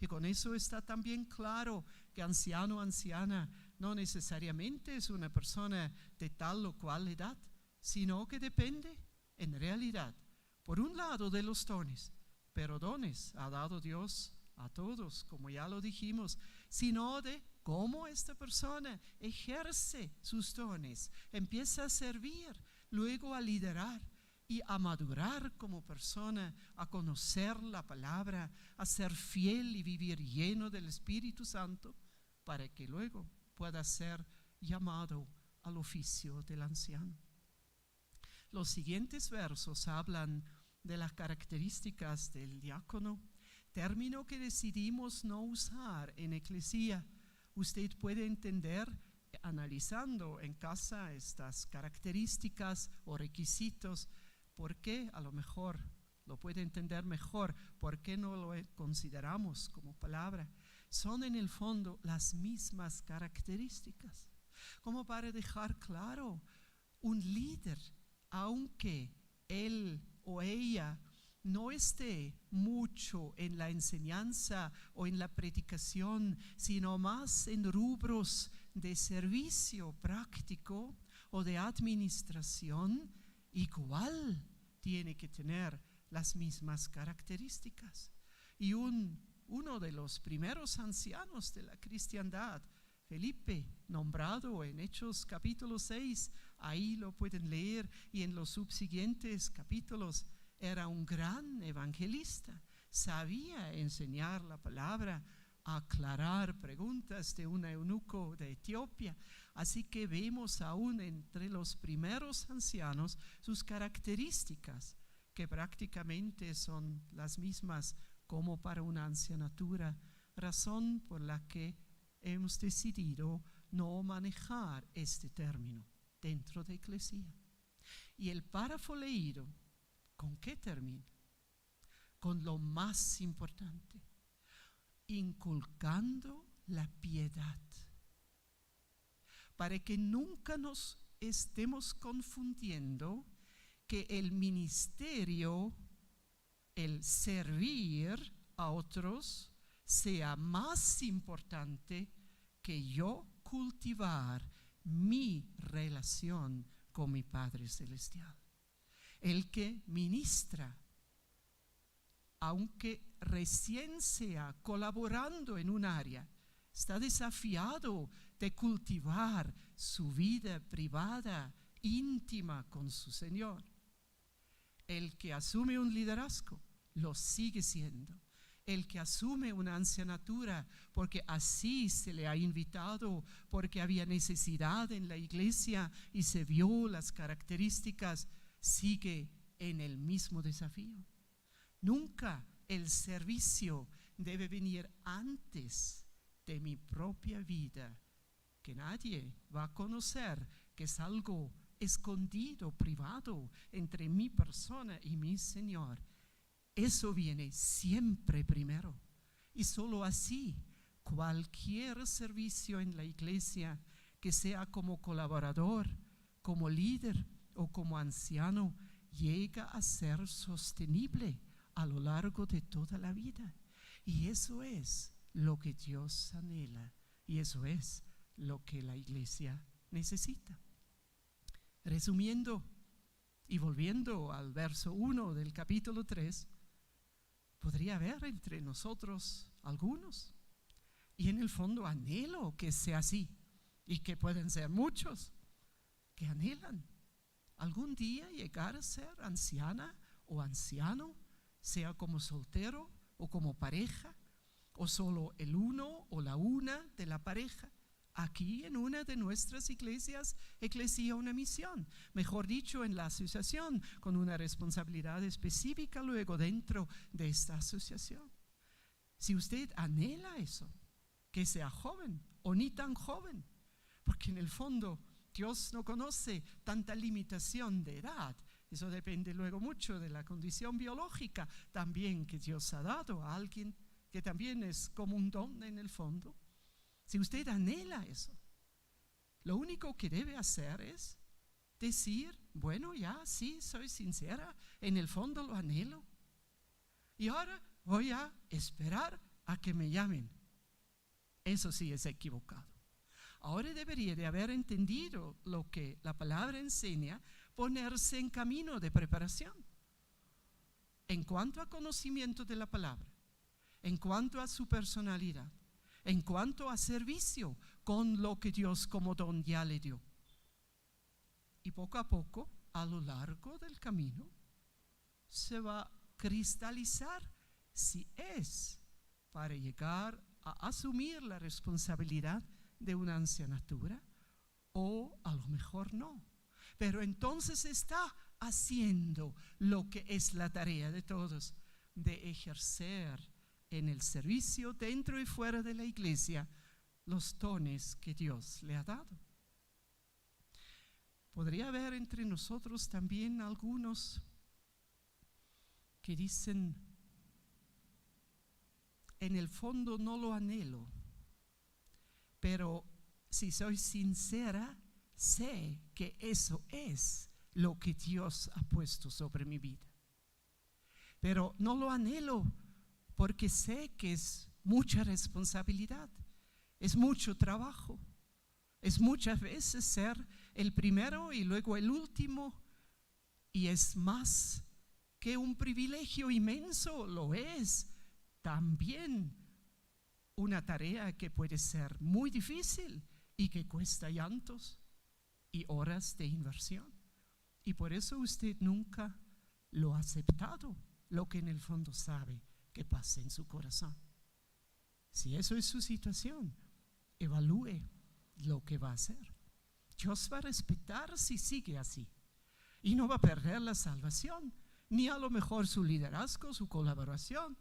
Y con eso está también claro que anciano o anciana no necesariamente es una persona de tal o cual edad, sino que depende, en realidad, por un lado de los dones, pero dones ha dado Dios a todos, como ya lo dijimos, sino de cómo esta persona ejerce sus dones, empieza a servir, luego a liderar y a madurar como persona, a conocer la palabra, a ser fiel y vivir lleno del Espíritu Santo, para que luego pueda ser llamado al oficio del anciano. Los siguientes versos hablan de las características del diácono, término que decidimos no usar en eclesía. Usted puede entender, analizando en casa estas características o requisitos, por qué a lo mejor lo puede entender mejor, por qué no lo consideramos como palabra. Son en el fondo las mismas características, como para dejar claro, un líder, aunque él o ella no esté mucho en la enseñanza o en la predicación, sino más en rubros de servicio práctico o de administración, igual tiene que tener las mismas características. Y uno de los primeros ancianos de la cristiandad, Felipe, nombrado en Hechos capítulo 6, ahí lo pueden leer, y en los subsiguientes capítulos, era un gran evangelista, sabía enseñar la palabra, aclarar preguntas de un eunuco de Etiopía. Así que vemos aún entre los primeros ancianos sus características, que prácticamente son las mismas como para una ancianatura, razón por la que hemos decidido no manejar este término dentro de Eclesia. Y el párrafo leído, ¿con qué termina? Con lo más importante, inculcando la piedad, para que nunca nos estemos confundiendo que el ministerio, el servir a otros, sea más importante que yo cultivar mi relación con mi Padre Celestial. El que ministra, aunque recién sea colaborando en un área, está desafiado de cultivar su vida privada, íntima con su Señor. El que asume un liderazgo, lo sigue siendo. El que asume una ancianatura, porque así se le ha invitado, porque había necesidad en la iglesia y se vio las características, sigue en el mismo desafío. Nunca el servicio debe venir antes de mi propia vida, que nadie va a conocer, que es algo escondido, privado, entre mi persona y mi Señor. Eso viene siempre primero. Y solo así, cualquier servicio en la iglesia, que sea como colaborador, como líder o como anciano, llega a ser sostenible a lo largo de toda la vida. Y eso es lo que Dios anhela, y eso es lo que la iglesia necesita. Resumiendo y volviendo al verso 1 del capítulo 3, podría haber entre nosotros algunos, y en el fondo anhelo que sea así, y que pueden ser muchos, que anhelan algún día llegar a ser anciana o anciano, sea como soltero o como pareja, o solo el uno o la una de la pareja. Aquí en una de nuestras iglesias, Eclesia Una Misión, mejor dicho, en la asociación, con una responsabilidad específica luego dentro de esta asociación. Si usted anhela eso, que sea joven o ni tan joven, porque en el fondo Dios no conoce tanta limitación de edad. Eso depende luego mucho de la condición biológica también que Dios ha dado a alguien, que también es como un don en el fondo. Si usted anhela eso, lo único que debe hacer es decir, bueno, ya, sí, soy sincera, en el fondo lo anhelo. Y ahora voy a esperar a que me llamen. Eso sí es equivocado. Ahora debería de haber entendido lo que la palabra enseña, ponerse en camino de preparación. En cuanto a conocimiento de la palabra, en cuanto a su personalidad, en cuanto a servicio con lo que Dios como don ya le dio. Y poco a poco, a lo largo del camino, se va a cristalizar si es para llegar a asumir la responsabilidad de una ancianatura o a lo mejor no. Pero entonces está haciendo lo que es la tarea de todos, de ejercer en el servicio dentro y fuera de la iglesia los dones que Dios le ha dado. Podría haber entre nosotros también algunos que dicen, en el fondo no lo anhelo, pero si soy sincera, sé que eso es lo que Dios ha puesto sobre mi vida. Pero no lo anhelo porque sé que es mucha responsabilidad, es mucho trabajo, es muchas veces ser el primero y luego el último, y es más que un privilegio inmenso, lo es también una tarea que puede ser muy difícil y que cuesta llantos y horas de inversión. Y por eso usted nunca lo ha aceptado, lo que en el fondo sabe que pasa en su corazón. Si eso es su situación, evalúe lo que va a hacer. Dios va a respetar si sigue así y no va a perder la salvación, ni a lo mejor su liderazgo, su colaboración.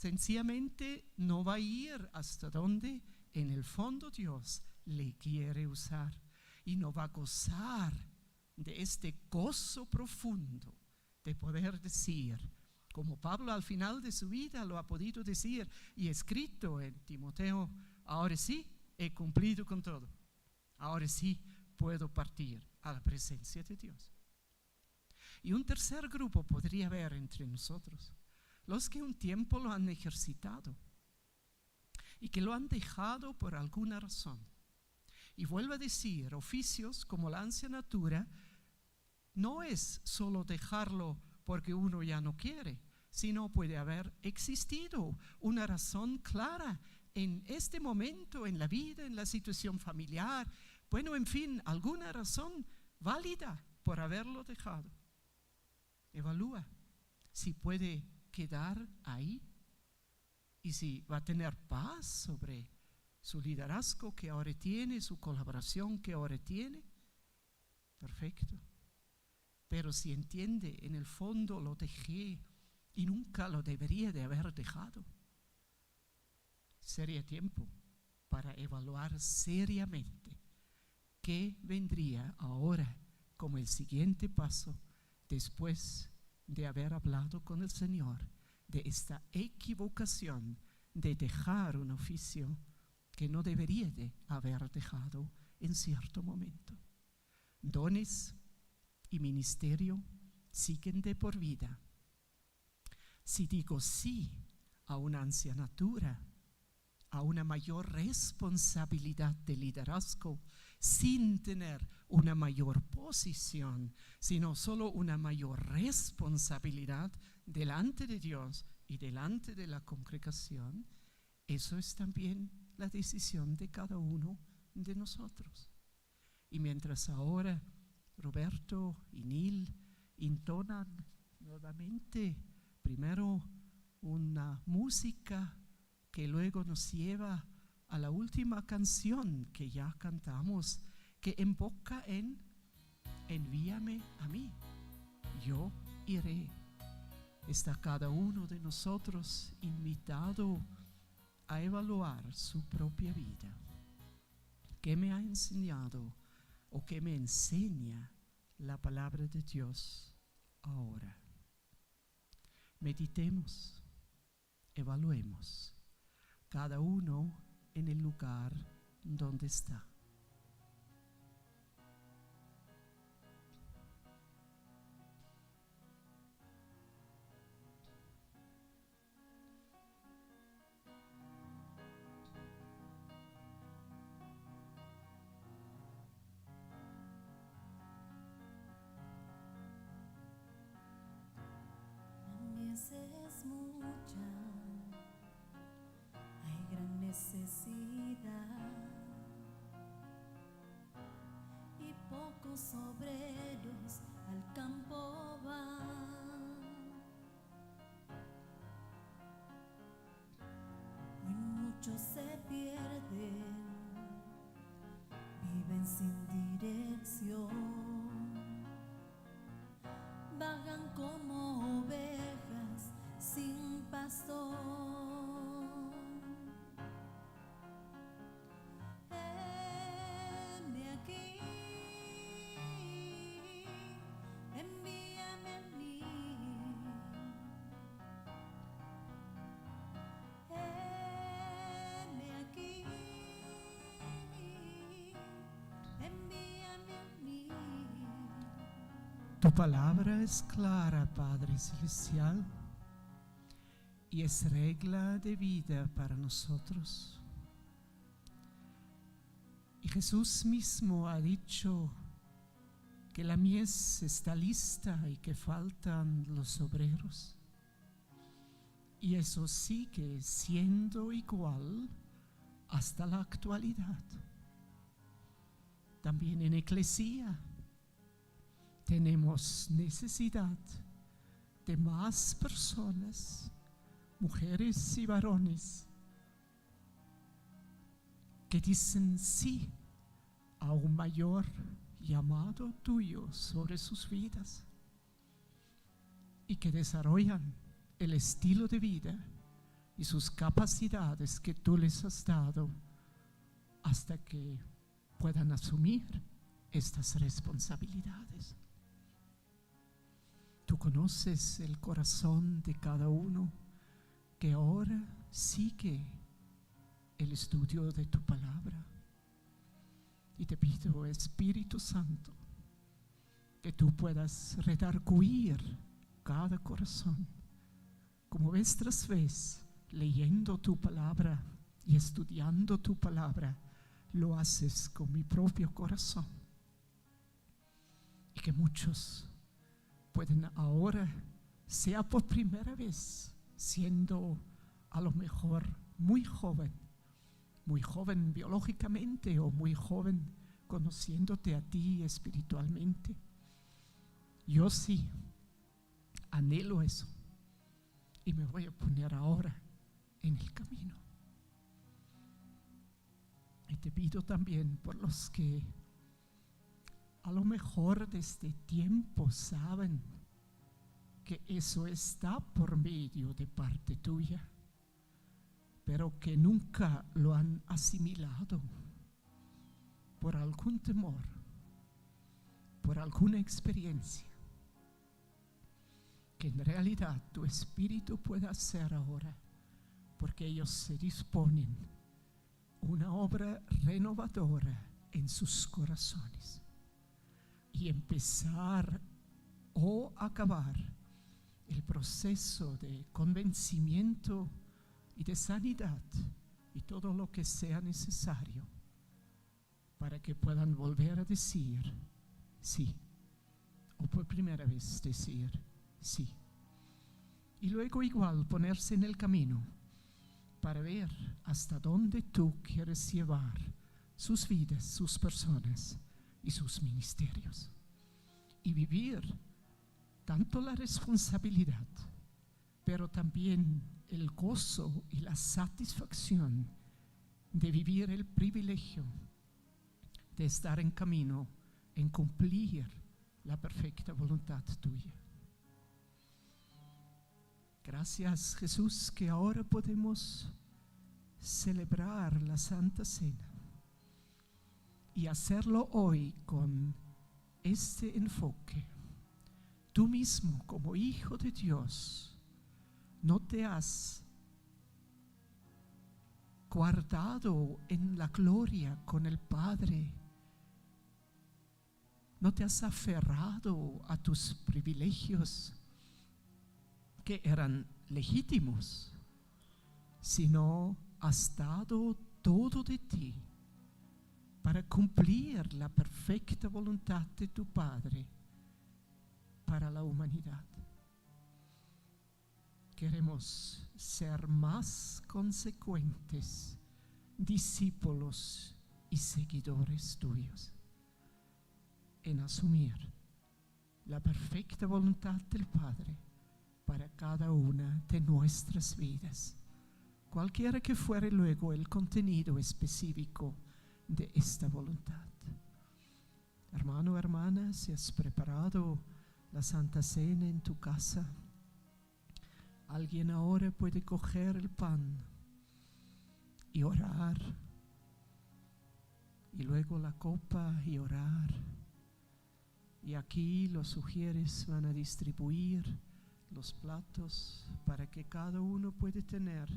Sencillamente no va a ir hasta donde en el fondo Dios le quiere usar y no va a gozar de este gozo profundo de poder decir, como Pablo al final de su vida lo ha podido decir y escrito en Timoteo, ahora sí he cumplido con todo, ahora sí puedo partir a la presencia de Dios. Y un tercer grupo podría haber entre nosotros, los que un tiempo lo han ejercitado y que lo han dejado por alguna razón. Y vuelvo a decir, oficios como la ancianatura no es solo dejarlo porque uno ya no quiere, sino puede haber existido una razón clara en este momento, en la vida, en la situación familiar, bueno, en fin, alguna razón válida por haberlo dejado. Evalúa si puede quedar ahí y si va a tener paz sobre su liderazgo que ahora tiene, su colaboración que ahora tiene. Perfecto. Pero si entiende, en el fondo lo dejé y nunca lo debería de haber dejado, sería tiempo para evaluar seriamente qué vendría ahora como el siguiente paso después de haber hablado con el Señor de esta equivocación de dejar un oficio que no debería de haber dejado en cierto momento. Dones y ministerio siguen de por vida. Si digo sí a una ancianatura, a una mayor responsabilidad de liderazgo, sin tener una mayor posición, sino solo una mayor responsabilidad delante de Dios y delante de la congregación, eso es también la decisión de cada uno de nosotros. Y mientras ahora Roberto y Neil entonan nuevamente primero una música que luego nos lleva a la última canción que ya cantamos, que emboca en envíame a mí, yo iré. Está cada uno de nosotros invitado a evaluar su propia vida. ¿Qué me ha enseñado o qué me enseña la palabra de Dios ahora? Meditemos, evaluemos, cada uno en el lugar donde está. Es mucha, hay gran necesidad y pocos obreros al campo van. Hoy muchos se pierden, viven sin dirección, vagan como ovejas sin pastor. Heme aquí, envíame a mí. Heme aquí, envíame a mí. Tu palabra es clara, Padre Celestial, y es regla de vida para nosotros. Y Jesús mismo ha dicho que la mies está lista y que faltan los obreros. Y eso sigue siendo igual hasta la actualidad. También en Eclesia tenemos necesidad de más personas, mujeres y varones, que dicen sí a un mayor llamado tuyo sobre sus vidas y que desarrollan el estilo de vida y sus capacidades que tú les has dado hasta que puedan asumir estas responsabilidades. Tú conoces el corazón de cada uno que ahora sigue el estudio de tu palabra. Y te pido, Espíritu Santo, que tú puedas redarguir cada corazón, como vez tras vez, leyendo tu palabra y estudiando tu palabra, lo haces con mi propio corazón. Y que muchos pueden ahora, sea por primera vez, siendo a lo mejor muy joven biológicamente o muy joven conociéndote a ti espiritualmente. Yo sí anhelo eso y me voy a poner ahora en el camino. Y te pido también por los que a lo mejor desde tiempo saben que eso está por medio de parte tuya, pero que nunca lo han asimilado por algún temor, por alguna experiencia, que en realidad tu Espíritu pueda hacer ahora, porque ellos se disponen una obra renovadora en sus corazones y empezar o acabar el proceso de convencimiento y de sanidad y todo lo que sea necesario para que puedan volver a decir sí, o por primera vez decir sí, y luego igual ponerse en el camino para ver hasta dónde tú quieres llevar sus vidas, sus personas, y sus ministerios. Y vivir tanto la responsabilidad, pero también el gozo y la satisfacción de vivir el privilegio de estar en camino en cumplir la perfecta voluntad tuya. Gracias, Jesús, que ahora podemos celebrar la Santa Cena y hacerlo hoy con este enfoque. Tú mismo, como Hijo de Dios, no te has guardado en la gloria con el Padre, no te has aferrado a tus privilegios que eran legítimos, sino has dado todo de ti para cumplir la perfecta voluntad de tu Padre para la humanidad. Queremos ser más consecuentes discípulos y seguidores tuyos en asumir la perfecta voluntad del Padre para cada una de nuestras vidas, cualquiera que fuere luego el contenido específico de esta voluntad. Hermano, hermana, si has preparado la Santa Cena en tu casa, alguien ahora puede coger el pan y orar, y luego la copa y orar. Y aquí los sugieres van a distribuir los platos para que cada uno puede tener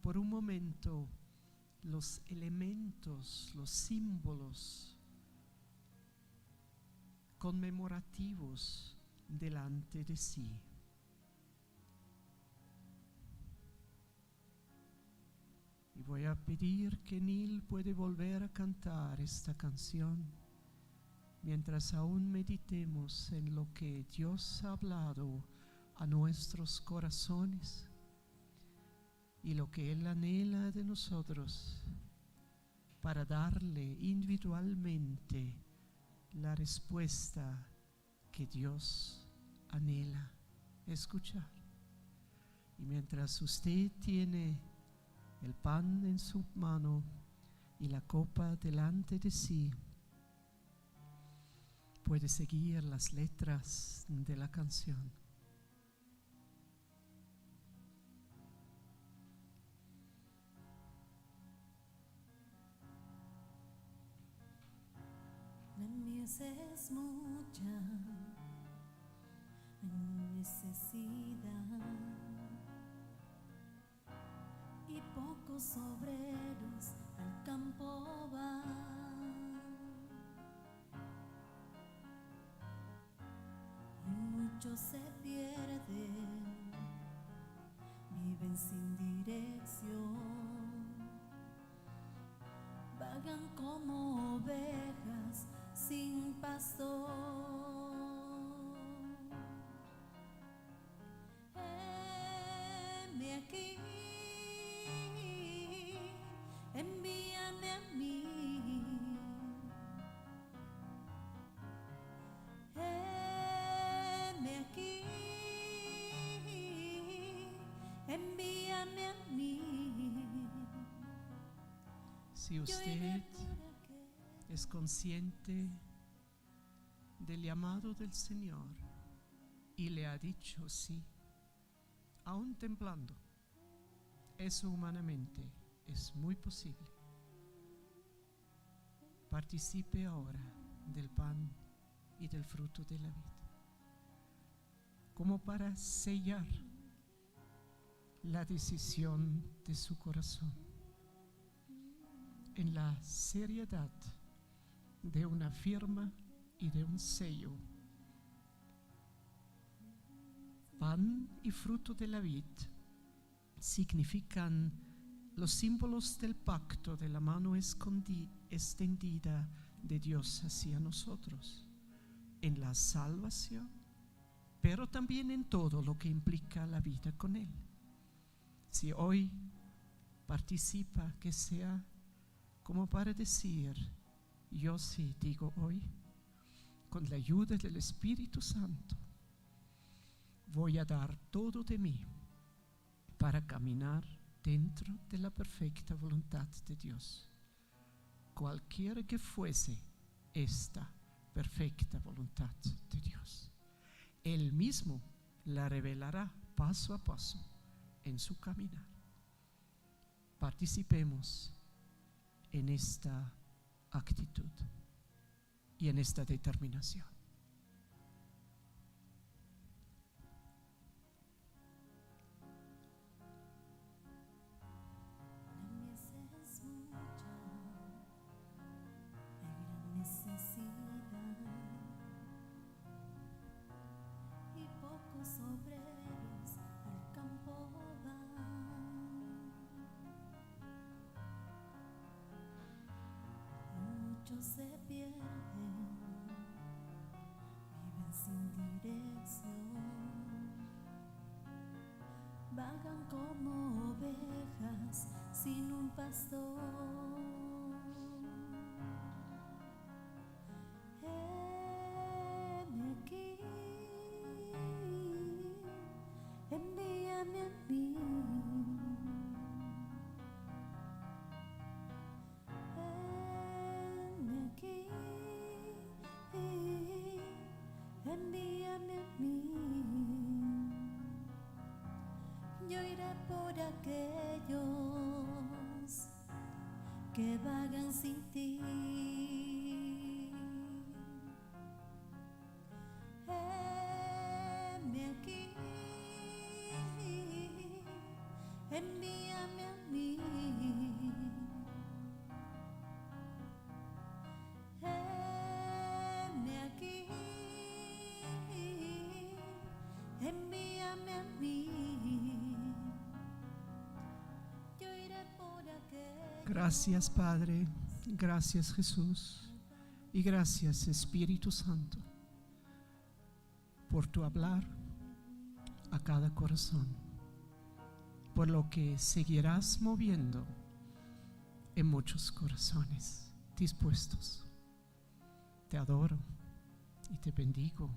por un momento los elementos, los símbolos conmemorativos delante de sí. Y voy a pedir que Neil puede volver a cantar esta canción mientras aún meditemos en lo que Dios ha hablado a nuestros corazones y lo que Él anhela de nosotros para darle individualmente la respuesta que Dios anhela escuchar. Y mientras usted tiene el pan en su mano y la copa delante de sí, puede seguir las letras de la canción. La mies es mucha, hay necesidad y pocos obreros al campo van. Muchos se pierden, viven sin dirección, vagan como ovejas sin pastor. Heme aquí, envíame a mí. Heme aquí, envíame a mí. Si usted es consciente del llamado del Señor y le ha dicho sí, aún temblando, eso humanamente es muy posible. Participe ahora del pan y del fruto de la vida, como para sellar la decisión de su corazón en la seriedad de una firma y de un sello. Pan y fruto de la vid significan los símbolos del pacto de la mano extendida de Dios hacia nosotros, en la salvación, pero también en todo lo que implica la vida con Él. Si hoy participa, que sea como para decir: yo sí digo hoy con la ayuda del Espíritu Santo, voy a dar todo de mí para caminar dentro de la perfecta voluntad de Dios, cualquiera que fuese esta perfecta voluntad de Dios. Él mismo la revelará paso a paso en su caminar. Participemos en esta actitud y en esta determinación. Se pierden, viven sin dirección, vagan como ovejas sin un pastor. Heme aquí, envíame a mí. Envíame a mí, yo iré por aquellos que vagan sin ti. Heme aquí, envíame a mí. Envíame a mí, yo iré por aquellos. Gracias, Padre, gracias, Jesús, y gracias, Espíritu Santo, por tu hablar a cada corazón, por lo que seguirás moviendo en muchos corazones dispuestos. Te adoro y te bendigo.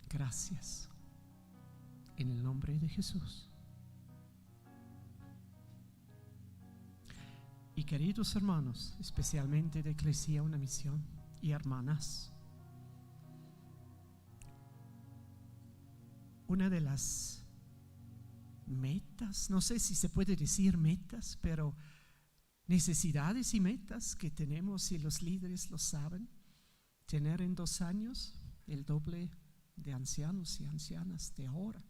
Gracias. En el nombre de Jesús. Y queridos hermanos, especialmente de Iglesia Una Misión y hermanas, una de las metas, no sé si se puede decir metas, pero necesidades y metas que tenemos, y los líderes lo saben, tener en 2 años el doble de ancianos y ancianas de ahora.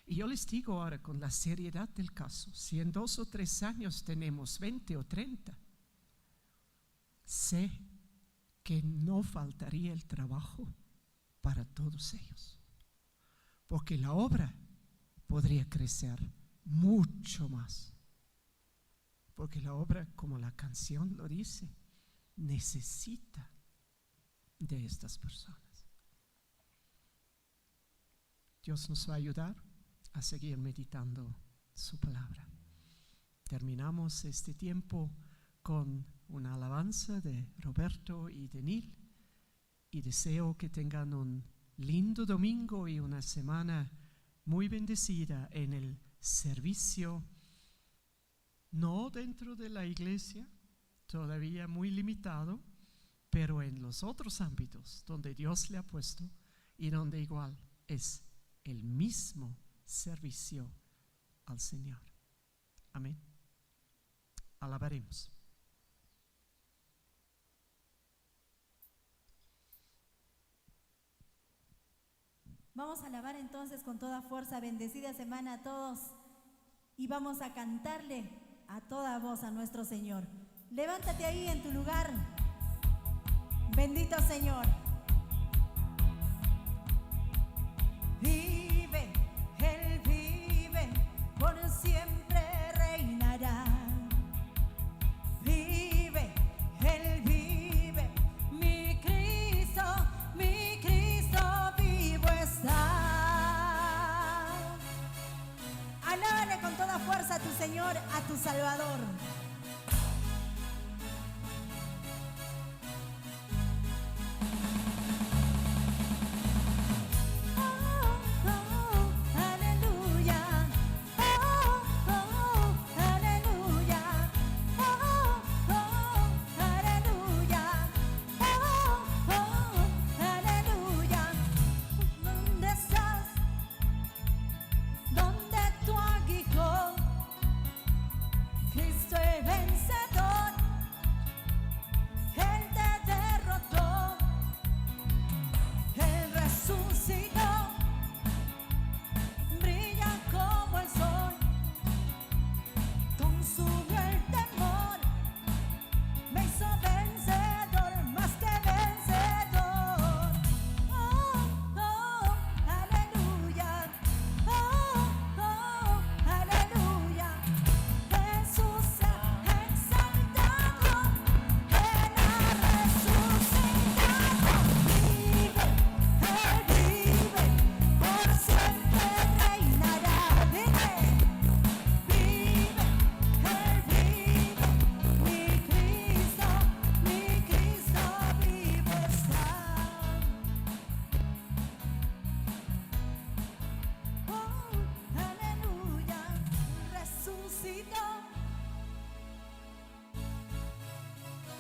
Y yo les digo ahora, con la seriedad del caso, si en 2 o 3 años tenemos 20 o 30, sé que no faltaría el trabajo para todos ellos, porque la obra podría crecer mucho más, porque la obra, como la canción lo dice, necesita de estas personas. Dios nos va a ayudar a seguir meditando su palabra. Terminamos este tiempo con una alabanza de Roberto y de Nil, y deseo que tengan un lindo domingo y una semana muy bendecida en el servicio, no dentro de la iglesia, todavía muy limitado, pero en los otros ámbitos donde Dios le ha puesto y donde igual es el mismo servicio al Señor. Amén. Alabaremos. Vamos a alabar entonces con toda fuerza. Bendecida semana a todos, y vamos a cantarle a toda voz a nuestro Señor. Levántate ahí en tu lugar. Bendito Señor. Vive, Él vive, por siempre reinará. Vive, Él vive, mi Cristo vivo está. Alábale con toda fuerza a tu Señor, a tu Salvador.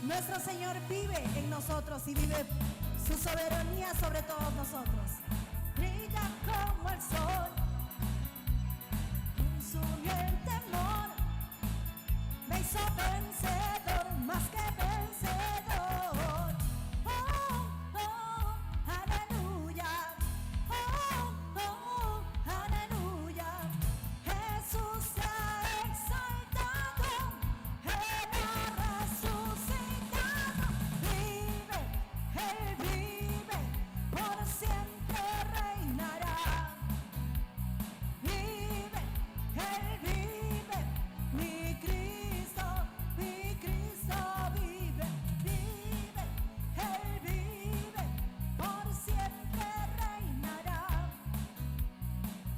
Nuestro Señor vive en nosotros y vive su soberanía sobre todos nosotros. Brilla como el sol, consumió el temor, me hizo vencedor, más que vencedor. Oh, oh, aleluya. Oh, oh, aleluya. Jesús se ha exaltado, Él ha resucitado. Vive, Él vive, por siempre reinará. Vive, Él vive, mi Cristo vive. Vive, Él vive, por siempre reinará.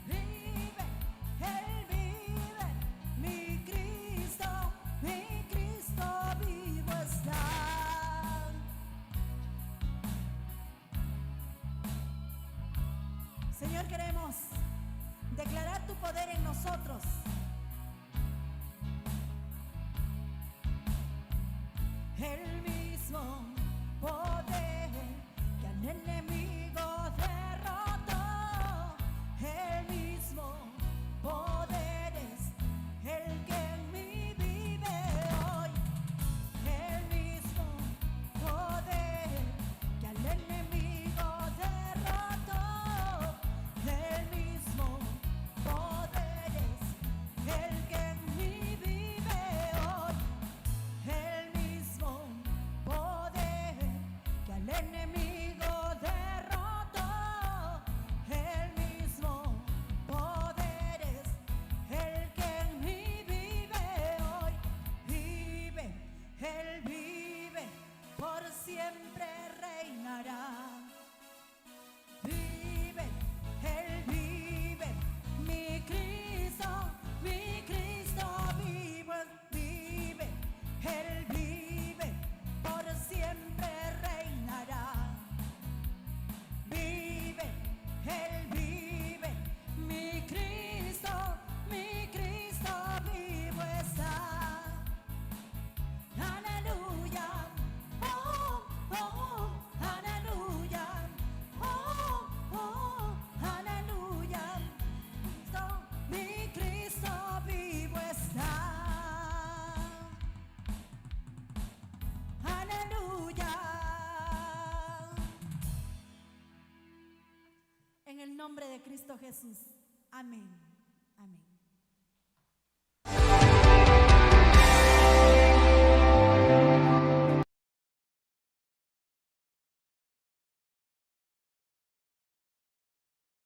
Vive, Él vive, mi Cristo vivo está. Señor, queremos declarar tu poder en nosotros. El mismo poder que al enemigo derrotó, el mismo poder es el que en mí vive hoy. El mismo poder que al enemigo derrotó, el mismo poder es el que en mí vive hoy. El mismo poder que al enemigo derrotó, el mismo poder es el que en mí vive hoy. Vive, Él vive, por siempre reinará. Vive, Él vive, mi Cristo vive. Vive, Él vive, por siempre reinará. Vive, Él vive, mi Cristo vivo está. Aleluya, oh, oh, aleluya, oh, oh, aleluya. Mi Cristo vivo está. Aleluya. En el nombre de Cristo Jesús. Amén.